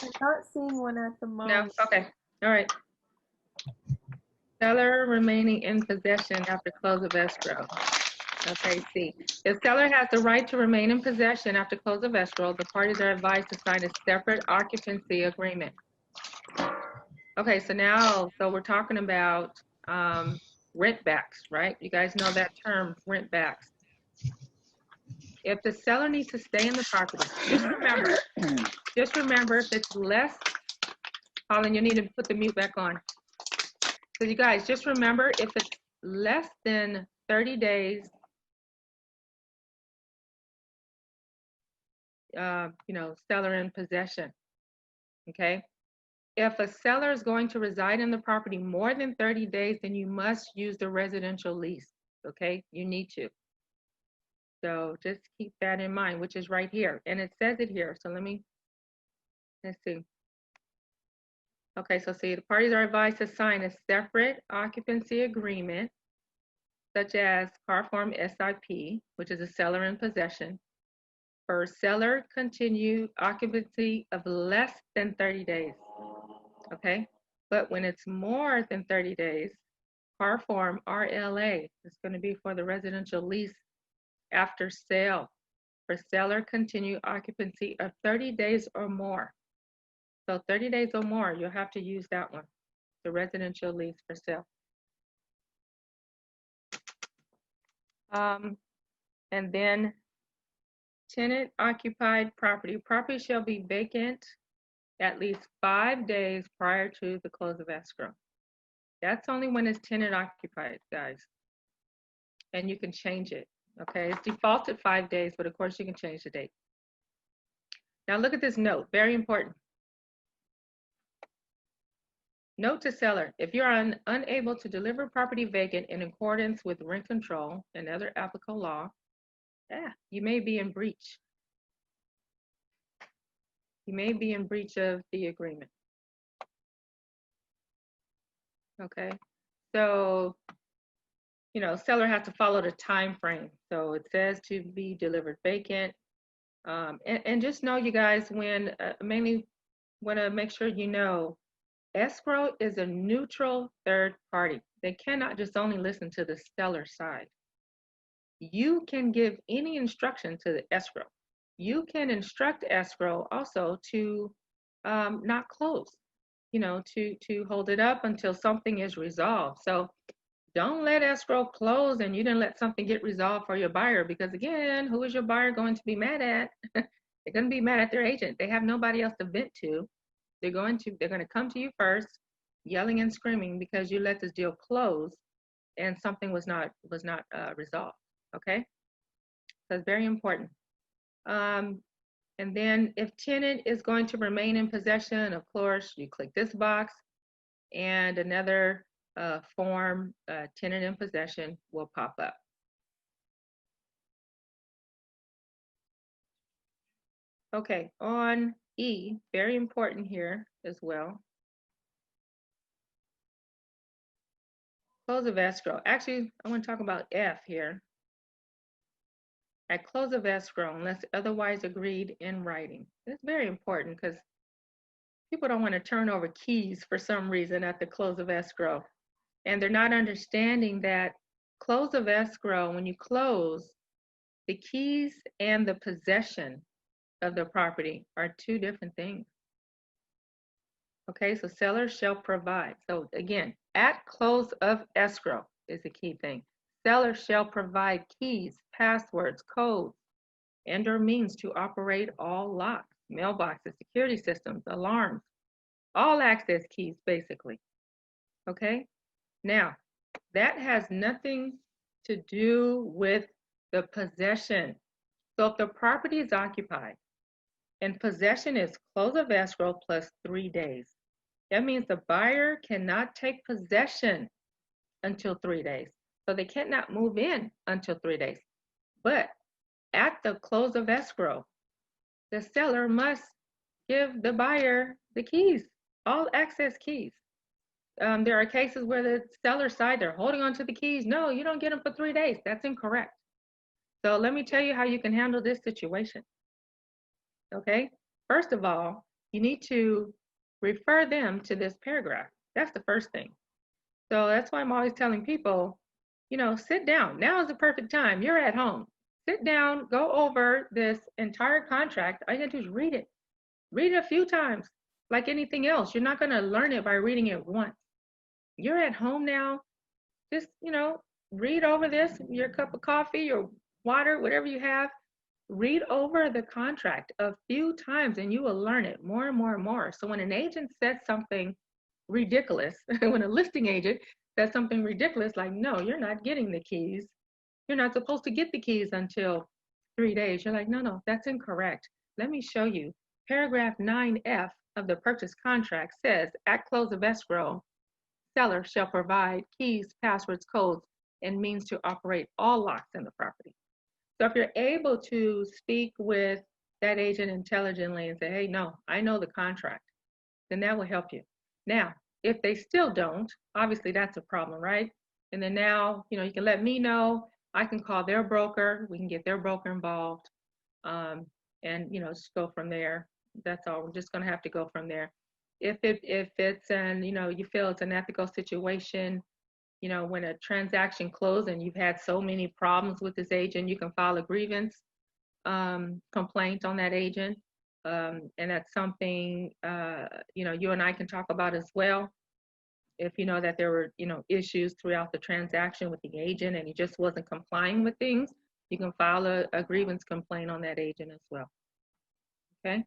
I'm not seeing one at the moment. No? Okay, all right. Seller remaining in possession after close of escrow. Okay, C. If seller has the right to remain in possession after close of escrow, the parties are advised to sign a separate occupancy agreement. Okay, so now, we're talking about rent backs, right? You guys know that term, rent backs. If the seller needs to stay in the property, just remember if it's less, Holland, you need to put the mute back on. So you guys, just remember if it's less than 30 days, seller in possession, okay? If a seller is going to reside in the property more than 30 days, then you must use the residential lease, okay? You need to. So just keep that in mind, which is right here. And it says it here. So let's see. Okay, so see, the parties are advised to sign a separate occupancy agreement, such as car form SIP, which is a seller in possession, for seller continued occupancy of less than 30 days. Okay, but when it's more than 30 days, car form RLA is going to be for the residential lease after sale for seller continued occupancy of 30 days or more. So 30 days or more, you'll have to use that one, the residential lease for sale. And then tenant occupied property. Property shall be vacant at least 5 days prior to the close of escrow. That's only when it's tenant occupied, guys. And you can change it, okay? It's defaulted 5 days, but of course you can change the date. Now look at this note, very important. Note to seller, if you are unable to deliver property vacant in accordance with rent control and other applicable law, you may be in breach. You may be in breach of the agreement. Okay, so, you know, seller has to follow the time frame. So it says to be delivered vacant. And just know, you guys, when mainly want to make sure you know, escrow is a neutral third party. They cannot just only listen to the seller side. You can give any instruction to the escrow. You can instruct escrow also to not close, you know, to hold it up until something is resolved. So don't let escrow close and you didn't let something get resolved for your buyer, because again, who is your buyer going to be mad at? They're going to be mad at their agent. They have nobody else to vent to. They're going to come to you first, yelling and screaming because you let this deal close and something was not resolved. Okay, so it's very important. And then if tenant is going to remain in possession, of course, you click this box and another form, tenant in possession, will pop up. Okay, on E, very important here as well. Close of escrow. Actually, I want to talk about F here. At close of escrow, unless otherwise agreed in writing. It's very important because people don't want to turn over keys for some reason at the close of escrow. And they're not understanding that close of escrow, when you close, the keys and the possession of the property are two different things. Okay, so seller shall provide. So again, at close of escrow is the key thing. Seller shall provide keys, passwords, codes, and or means to operate all locks, mailboxes, security systems, alarms, all access keys, basically. Okay, now that has nothing to do with the possession. So if the property is occupied and possession is close of escrow plus 3 days, that means the buyer cannot take possession until 3 days. So they cannot move in until 3 days. But at the close of escrow, the seller must give the buyer the keys, all access keys. There are cases where the seller side, they're holding on to the keys. No, you don't get them for 3 days. That's incorrect. So let me tell you how you can handle this situation. Okay, first of all, you need to refer them to this paragraph. That's the first thing. So that's why I'm always telling people, you know, sit down. Now is the perfect time. You're at home. Sit down, go over this entire contract. All you gotta do is read it. Read it a few times, like anything else. You're not gonna learn it by reading it once. You're at home now. Just, you know, read over this, your cup of coffee, your water, whatever you have. Read over the contract a few times and you will learn it more and more and more. So when an agent says something ridiculous, when a listing agent says something ridiculous, like, no, you're not getting the keys. You're not supposed to get the keys until 3 days. You're like, no, that's incorrect. Let me show you. Paragraph 9F of the purchase contract says, at close of escrow, seller shall provide keys, passwords, codes, and means to operate all locks in the property. So if you're able to speak with that agent intelligently and say, hey, no, I know the contract, then that will help you. Now, if they still don't, obviously that's a problem, right? And then now, you can let me know. I can call their broker. We can get their broker involved, and just go from there. That's all. We're just going to have to go from there. If it's you feel it's an ethical situation, when a transaction closed and you've had so many problems with this agent, you can file a grievance complaint on that agent. And that's something, you and I can talk about as well. If you know that there were, issues throughout the transaction with the agent and he just wasn't complying with things, you can file a grievance complaint on that agent as well. Okay.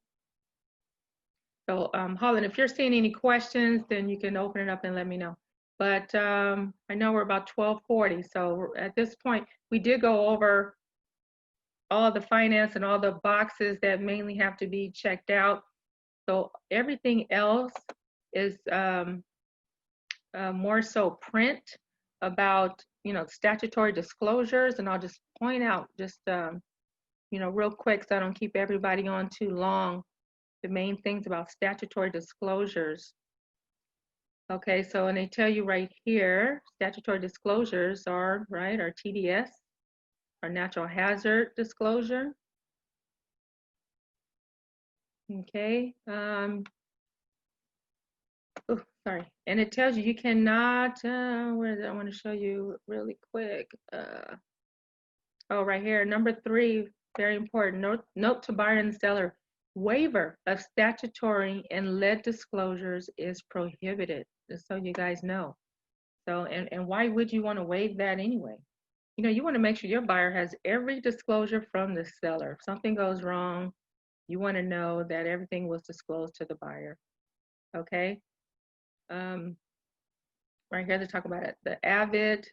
So, Holland, if you're seeing any questions, then you can open it up and let me know. But I know we're about 12:40. So at this point, we did go over all the finance and all the boxes that mainly have to be checked out. So everything else is more so print about, statutory disclosures. And I'll just point out just, real quick so I don't keep everybody on too long, the main things about statutory disclosures. Okay, so and they tell you right here, statutory disclosures are, right, our TDS, our natural hazard disclosure. Okay, oh, sorry, and it tells you you cannot, where is it? I want to show you really quick. Oh, right here, number 3, very important, note to buyer and seller, waiver of statutory and lead disclosures is prohibited, just so you guys know. So, and why would you want to waive that anyway? You want to make sure your buyer has every disclosure from the seller. If something goes wrong, you want to know that everything was disclosed to the buyer. Okay. Right here they talk about it. The AVID.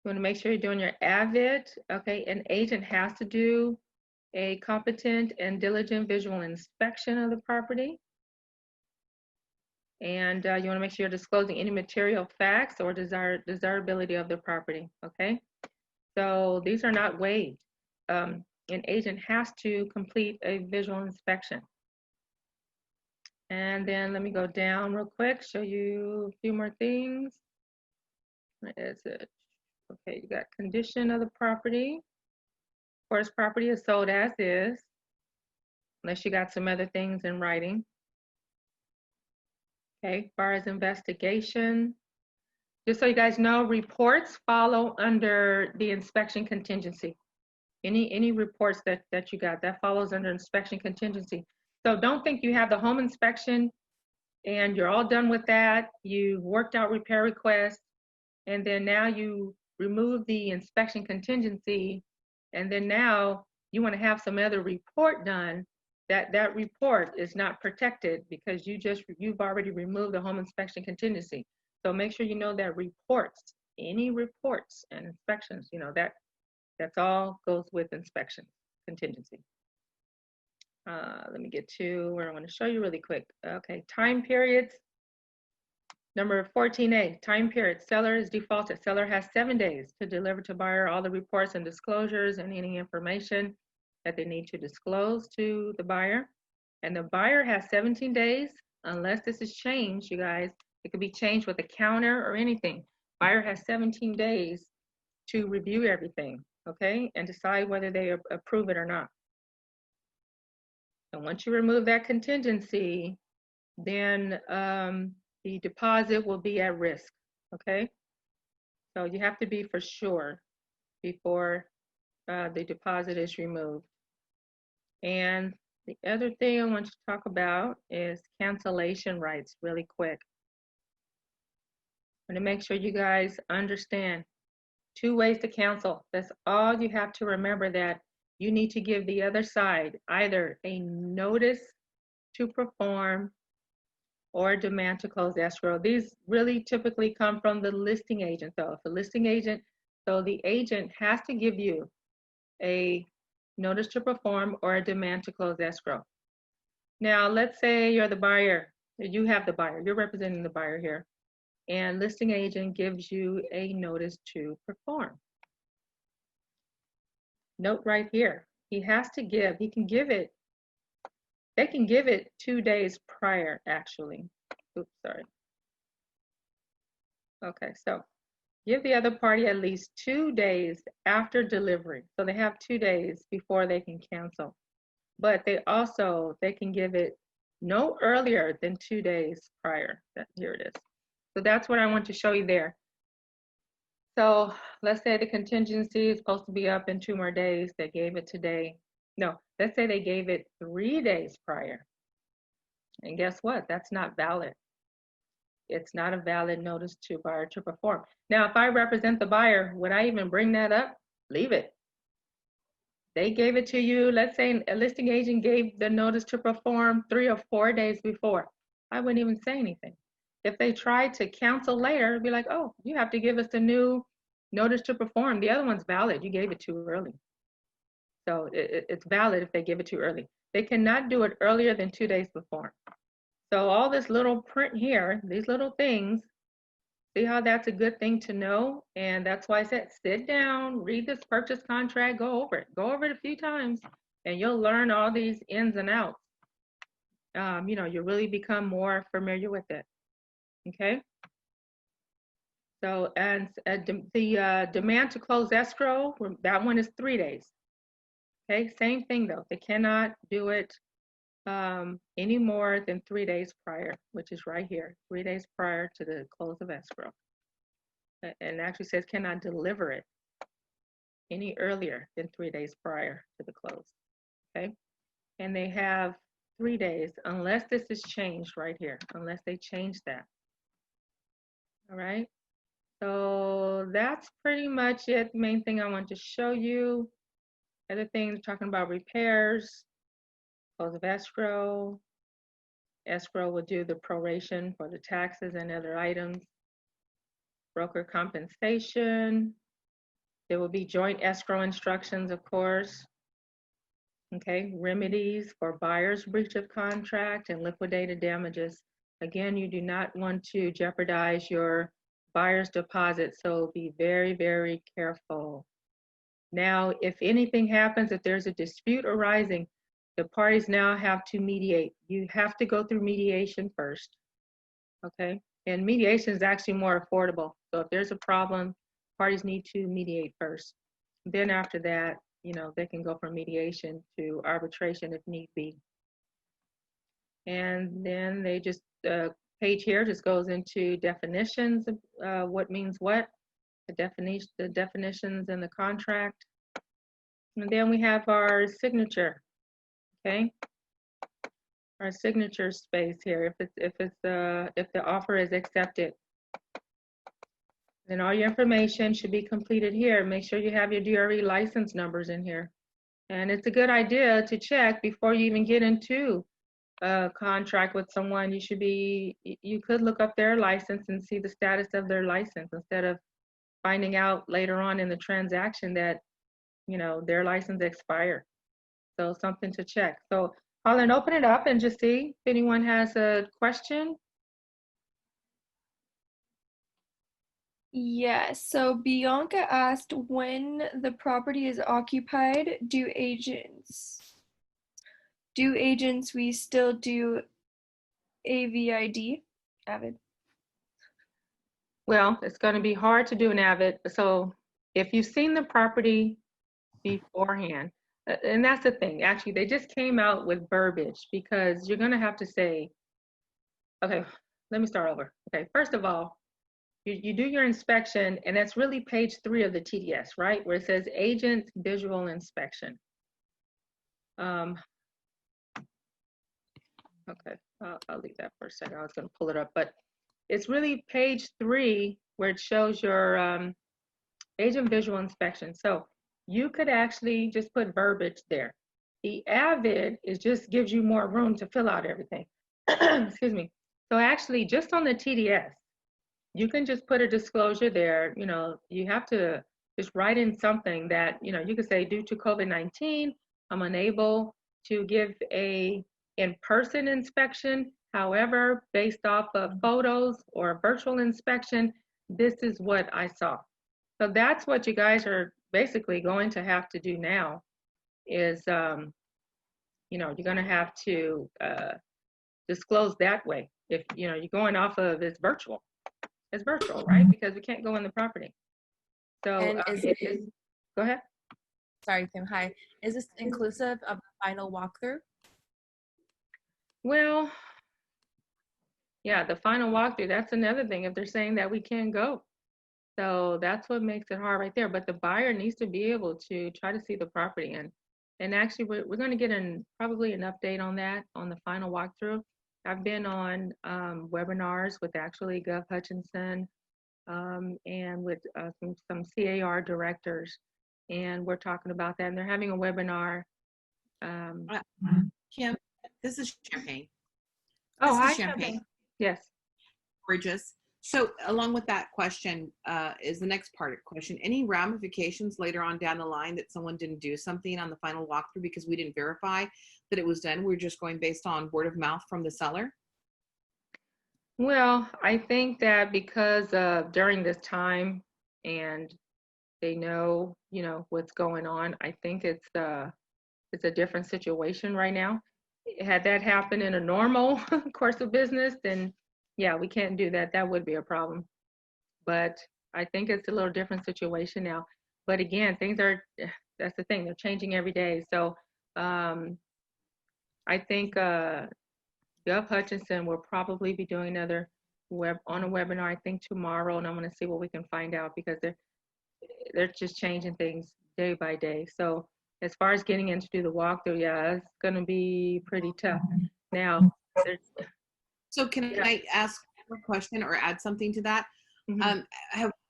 You want to make sure you're doing your AVID. Okay. An agent has to do a competent and diligent visual inspection of the property. And you want to make sure you're disclosing any material facts or desirability of the property. Okay. So these are not waived. An agent has to complete a visual inspection. And then let me go down real quick, show you a few more things. Where is it? Okay, you got condition of the property. Of course, property is sold as is, unless you got some other things in writing. Okay, as far as investigation, just so you guys know, reports follow under the inspection contingency. Any reports that you got, that follows under inspection contingency. So don't think you have the home inspection and you're all done with that. You've worked out repair requests, and then now you remove the inspection contingency, and then now you want to have some other report done. That report is not protected because you've already removed the home inspection contingency. So make sure you know that reports, any reports and inspections, that's all goes with inspection contingency. Let me get to where I want to show you really quick. Okay, time periods. Number 14A, time period. Seller is defaulted. Seller has 7 days to deliver to buyer all the reports and disclosures and any information that they need to disclose to the buyer. And the buyer has 17 days, unless this is changed, you guys. It could be changed with a counter or anything. Buyer has 17 days to review everything, okay, and decide whether they approve it or not. And once you remove that contingency, then the deposit will be at risk, okay? So you have to be for sure before the deposit is removed. And the other thing I want to talk about is cancellation rights really quick. I'm gonna make sure you guys understand 2 ways to cancel. That's all you have to remember, that you need to give the other side either a notice to perform or a demand to close escrow. These really typically come from the listing agent though. If the listing agent, so the agent has to give you a notice to perform or a demand to close escrow. Now, let's say you're the buyer, you have the buyer, you're representing the buyer here, and listing agent gives you a notice to perform. Note right here, he can give it they can give it 2 days prior, actually. Oops, sorry. Okay, so give the other party at least 2 days after delivery. So they have 2 days before they can cancel. But they can give it no earlier than 2 days prior. Here it is. So that's what I want to show you there. So let's say the contingency is supposed to be up in 2 more days. They gave it today. No, let's say they gave it 3 days prior. And guess what? That's not valid. It's not a valid notice to buyer to perform. Now, if I represent the buyer, would I even bring that up? Leave it. They gave it to you. Let's say a listing agent gave the notice to perform 3 or 4 days before. I wouldn't even say anything. If they tried to cancel later, it'd be like, oh, you have to give us a new notice to perform. The other one's valid. You gave it too early. So it's valid if they give it too early. They cannot do it earlier than 2 days before. So all this little print here, these little things, see how that's a good thing to know? And that's why I said, sit down, read this purchase contract, go over it. Go over it a few times, and you'll learn all these ins and outs. You know, you really become more familiar with it. Okay? So, and the demand to close escrow, that one is 3 days. Okay, same thing though. They cannot do it any more than 3 days prior, which is right here, 3 days prior to the close of escrow. And actually says cannot deliver it any earlier than 3 days prior to the close. Okay, and they have 3 days unless this is changed right here, unless they change that. All right, so that's pretty much it. The main thing I want to show you. Other things, talking about repairs, close of escrow. Escrow will do the proration for the taxes and other items. Broker compensation. There will be joint escrow instructions, of course. Okay, remedies for buyer's breach of contract and liquidated damages. Again, you do not want to jeopardize your buyer's deposit, so be very, very careful. Now, if anything happens, if there's a dispute arising, the parties now have to mediate. You have to go through mediation first, okay? And mediation is actually more affordable. So if there's a problem, parties need to mediate first. Then after that, you know, they can go from mediation to arbitration if need be. And then they just, page here just goes into definitions of what means what, the definitions in the contract. And then we have our signature, okay? Our signature space here, if the offer is accepted. Then all your information should be completed here. Make sure you have your DRE license numbers in here. And it's a good idea to check before you even get into a contract with someone. You could look up their license and see the status of their license instead of finding out later on in the transaction that, you know, their license expired. So something to check. So Colin, open it up and just see if anyone has a question. Yes, so Bianca asked, when the property is occupied, do agents we still do AVID? Avid. Well, it's going to be hard to do an avid. So if you've seen the property beforehand, and that's the thing, actually, they just came out with verbiage because you're going to have to say, okay, let me start over. Okay, first of all, you do your inspection, and that's really page 3 of the TDS, right? Where it says agent visual inspection. Okay, I'll leave that for a second. I was going to pull it up, but it's really page 3 where it shows your agent visual inspection. So you could actually just put verbiage there. The avid just gives you more room to fill out everything. Excuse me. So actually, just on the TDS, you can just put a disclosure there. You know, you have to just write in something that, you know, you could say, due to COVID-19, I'm unable to give a in-person inspection. However, based off of photos or virtual inspection, this is what I saw. So that's what you guys are basically going to have to do now is you're going to have to disclose that way. If, you're going off of it's virtual, right? Because we can't go in the property. So And go ahead. sorry, Kim, hi. Is this inclusive of the final walkthrough? Well, yeah, the final walkthrough, that's another thing. If they're saying that we can't go. So that's what makes it hard right there. But the buyer needs to be able to try to see the property. And actually, we're going to get probably an update on that on the final walkthrough. I've been on webinars with actually Gov Hutchinson and with some CAR directors. And we're talking about that. And they're having a webinar. Kim, this is Champagne. Oh, This hi, is Champagne. Yes. Bridges. So along with that question is the next part of the question. Any ramifications later on down the line that someone didn't do something on the final walkthrough because we didn't verify that it was done? We're just going based on word of mouth from the seller? Well, I think that because during this time and they know, what's going on, I think it's a different situation right now. Had that happened in a normal course of business, then yeah, we can't do that. That would be a problem. But I think it's a little different situation now. But again, that's the thing, they're changing every day. So I think Gov Hutchinson will probably be doing another on a webinar, I think tomorrow, and I'm going to see what we can find out because they're just changing things day by day. So as far as getting in to do the walkthrough, yeah, it's going to be pretty tough. Now, so can I ask a question or add something to that? Mhm.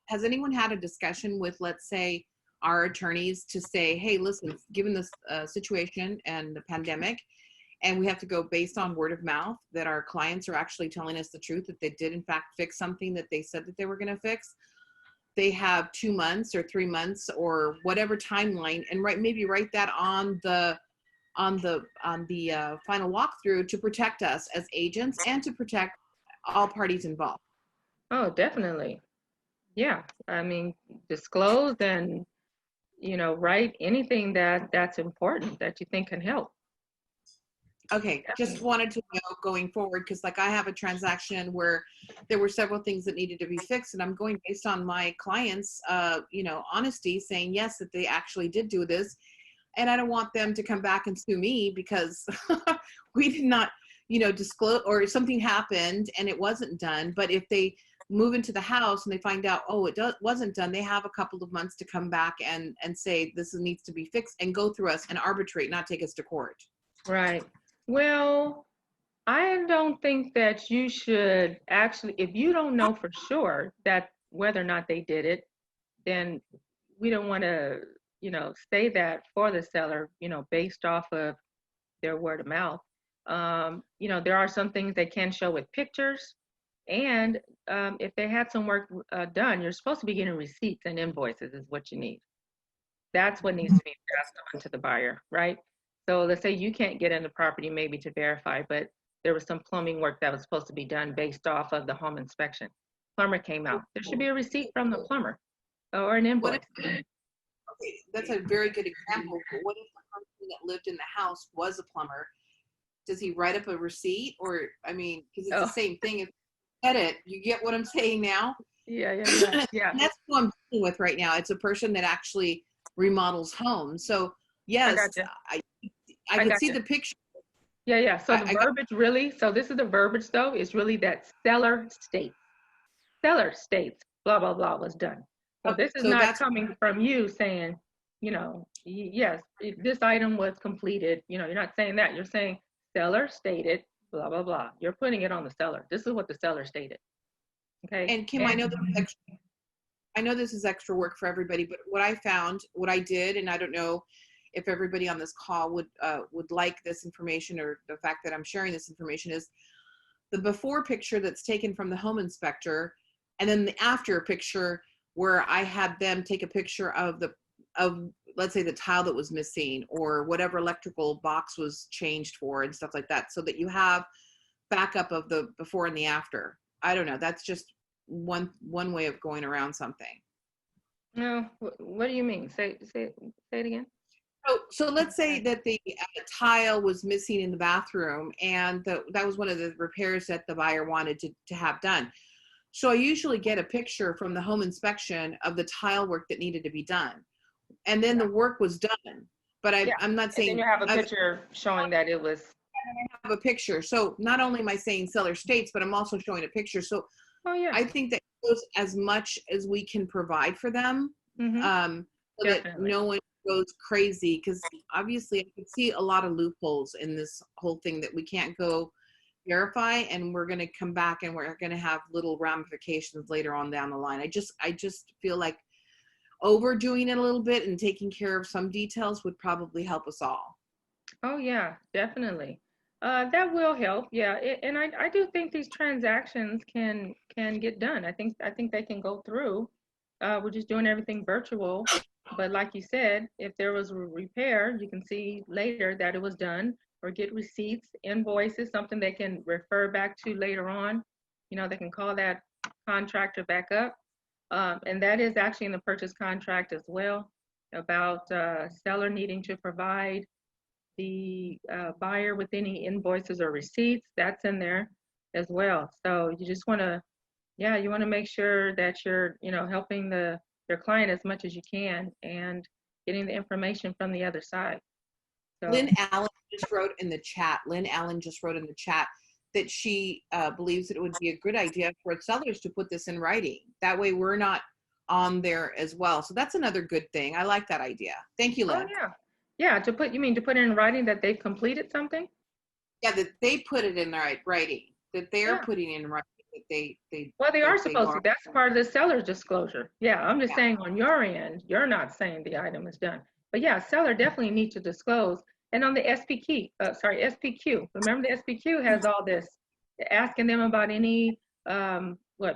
Has anyone had a discussion with, let's say, our attorneys to say, hey, listen, given this situation and the pandemic, and we have to go based on word of mouth, that our clients are actually telling us the truth, that they did in fact fix something that they said that they were going to fix. They have 2 months or 3 months or whatever timeline, and maybe write that on the final walkthrough to protect us as agents and to protect all parties involved. Oh, definitely. Yeah. I mean, disclose and, write anything that's important that you think can help. Okay, just wanted to know going forward, because like I have a transaction where there were several things that needed to be fixed, and I'm going based on my clients, honesty, saying yes, that they actually did do this. And I don't want them to come back and sue me because we did not, disclose, or something happened and it wasn't done. But if they move into the house and they find out, oh, wasn't done, they have a couple of months to come back and say this needs to be fixed and go through us and arbitrate, not take us to court. Right. Well, I don't think that you should actually, if you don't know for sure that whether or not they did it, then we don't want to, say that for the seller, based off of their word of mouth. There are some things they can show with pictures. And if they had some work done, you're supposed to be getting receipts and invoices is what you need. That's what needs to be passed on to the buyer, right? So let's say you can't get in the property maybe to verify, but there was some plumbing work that was supposed to be done based off of the home inspection. Plumber came out. There should be a receipt from the plumber or an invoice. Okay, that's a very good example. But what if the person that lived in the house was a plumber? Does he write up a receipt? Or, because it's the same thing. If you get it, you get what I'm saying now? Yeah. And that's who I'm dealing with right now. It's a person that actually remodels homes. So yes, I could see the picture. Yeah. So the verbiage really, so this is the verbiage though, is really that seller states, blah, blah, blah was done. So this is not coming from you saying, yes, this item was completed. You're not saying that. You're saying seller stated, blah, blah, blah. You're putting it on the seller. This is what the seller stated. Okay. And Kim, I know this is extra work for everybody, but what I did, and I don't know if everybody on this call would like this information, or the fact that I'm sharing this information, is the before picture that's taken from the home inspector, and then the after picture where I had them take a picture of let's say the tile that was missing or whatever electrical box was changed for and stuff like that, so that you have backup of the before and the after. I don't know. That's just one way of going around something. No, what do you mean? Say it again. So let's say that the tile was missing in the bathroom, and that was one of the repairs that the buyer wanted to have done. So I usually get a picture from the home inspection of the tile work that needed to be done, and then the work was done. But I'm not And saying then you have a picture showing that it was. I have a picture. So not only am I saying seller states, but I'm also showing a picture. So Oh yeah. I think that goes as much as we can provide for them, so that Definitely. no one goes crazy. Because obviously, I can see a lot of loopholes in this whole thing that we can't go verify, and we're going to come back and we're going to have little ramifications later on down the line. I just feel like overdoing it a little bit and taking care of some details would probably help us all. Oh yeah, definitely. That will help. Yeah, and I do think these transactions can get done. I think they can go through. We're just doing everything virtual. But like you said, if there was a repair, you can see later that it was done, or get receipts, invoices, something they can refer back to later on. You know, they can call that contractor back up. And that is actually in the purchase contract as well, about seller needing to provide the buyer with any invoices or receipts. That's in there as well. So you just want to, yeah, you want to make sure that you're, helping your client as much as you can and getting the information from the other side. So, Lynn Allen just wrote in the chat. Lynn Allen just wrote in the chat that she believes that it would be a good idea for sellers to put this in writing. That way we're not on there as well. So that's another good thing. I like that idea. Thank you, Lynn. oh yeah. Yeah, you mean to put in writing that they've completed something? Yeah, that they put it in writing, that they're Yeah. putting in writing, that they Well, they that are they've supposed to. That's part of the seller's disclosure. Yeah, I'm just Yeah. saying on your end, you're not saying the item is done. But yeah, seller definitely needs to disclose. And on the SPQ, remember the SPQ has all this, asking them about any,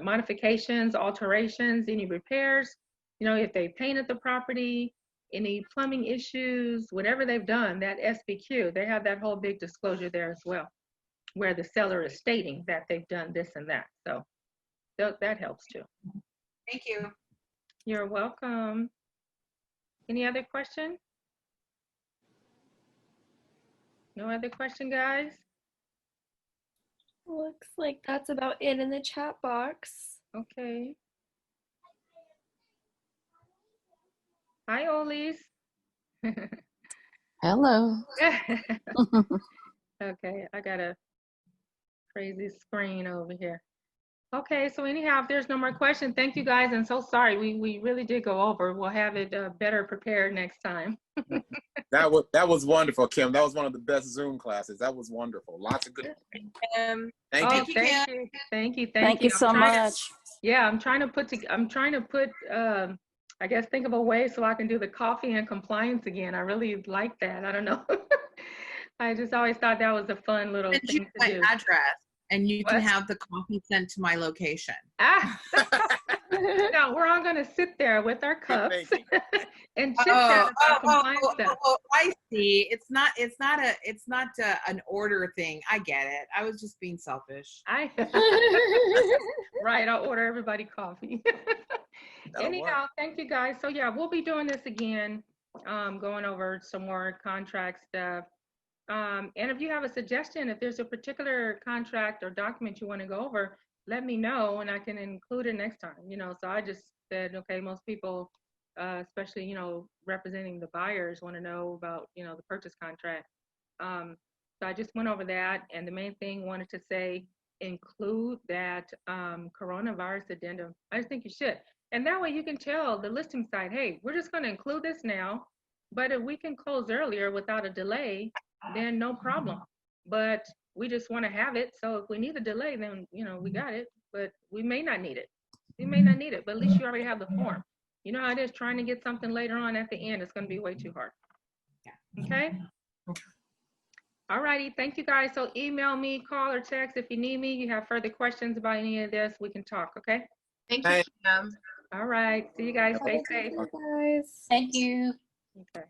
modifications, alterations, any repairs, if they painted the property, any plumbing issues, whatever they've done, that SPQ, they have that whole big disclosure there as well, where the seller is stating that they've done this and that. So that helps too. Thank you. You're welcome. Any other question? No other question, guys? Looks like that's about it in the chat box. Okay. Hi, Olise. Hello. Okay, I got a crazy screen over here. Okay, so anyhow, if there's no more questions, thank you guys, and so sorry, we really did go over. We'll have it better prepared next time. That was wonderful, Kim. That was one of the best Zoom classes. That was wonderful. Lots of good. Oh, Thank you. thank you. Thank you so much. Yeah, I'm trying to put, I guess, think of a way so I can do the coffee and compliance again. I really like that. I don't know. I just always thought that was a fun little Send you thing to my do. address, and you can What? have the coffee sent to my location. Ah, no, we're all gonna sit there with our cups thinking. and chit chat about compliance stuff. I see. It's not an order thing. I get it. I was just being selfish. Right, I'll order everybody coffee. Anyhow, thank you guys. So yeah, we'll be doing this again, going over some more contract stuff. And if you have a suggestion, if there's a particular contract or document you want to go over, let me know and I can include it next time. So I just said, okay, most people, especially, representing the buyers, want to know about, the purchase contract. So I just went over that, and the main thing wanted to say, include that coronavirus addendum. I just think you should. And that way you can tell the listing site, hey, we're just going to include this now, but if we can close earlier without a delay, then no problem. But we just want to have it. So if we need a delay, then, we got it, but we may not need it. We may not need it, but at least you already have the form. You know how it is, trying to get something later on at the end, it's going to be way too hard. Okay? All righty. Thank you, guys. So email me, call or text if you need me. You have further questions about any of this, we can talk, okay? Thank you, Kim. All right. See you guys. Stay safe. Guys. Thank you. Okay.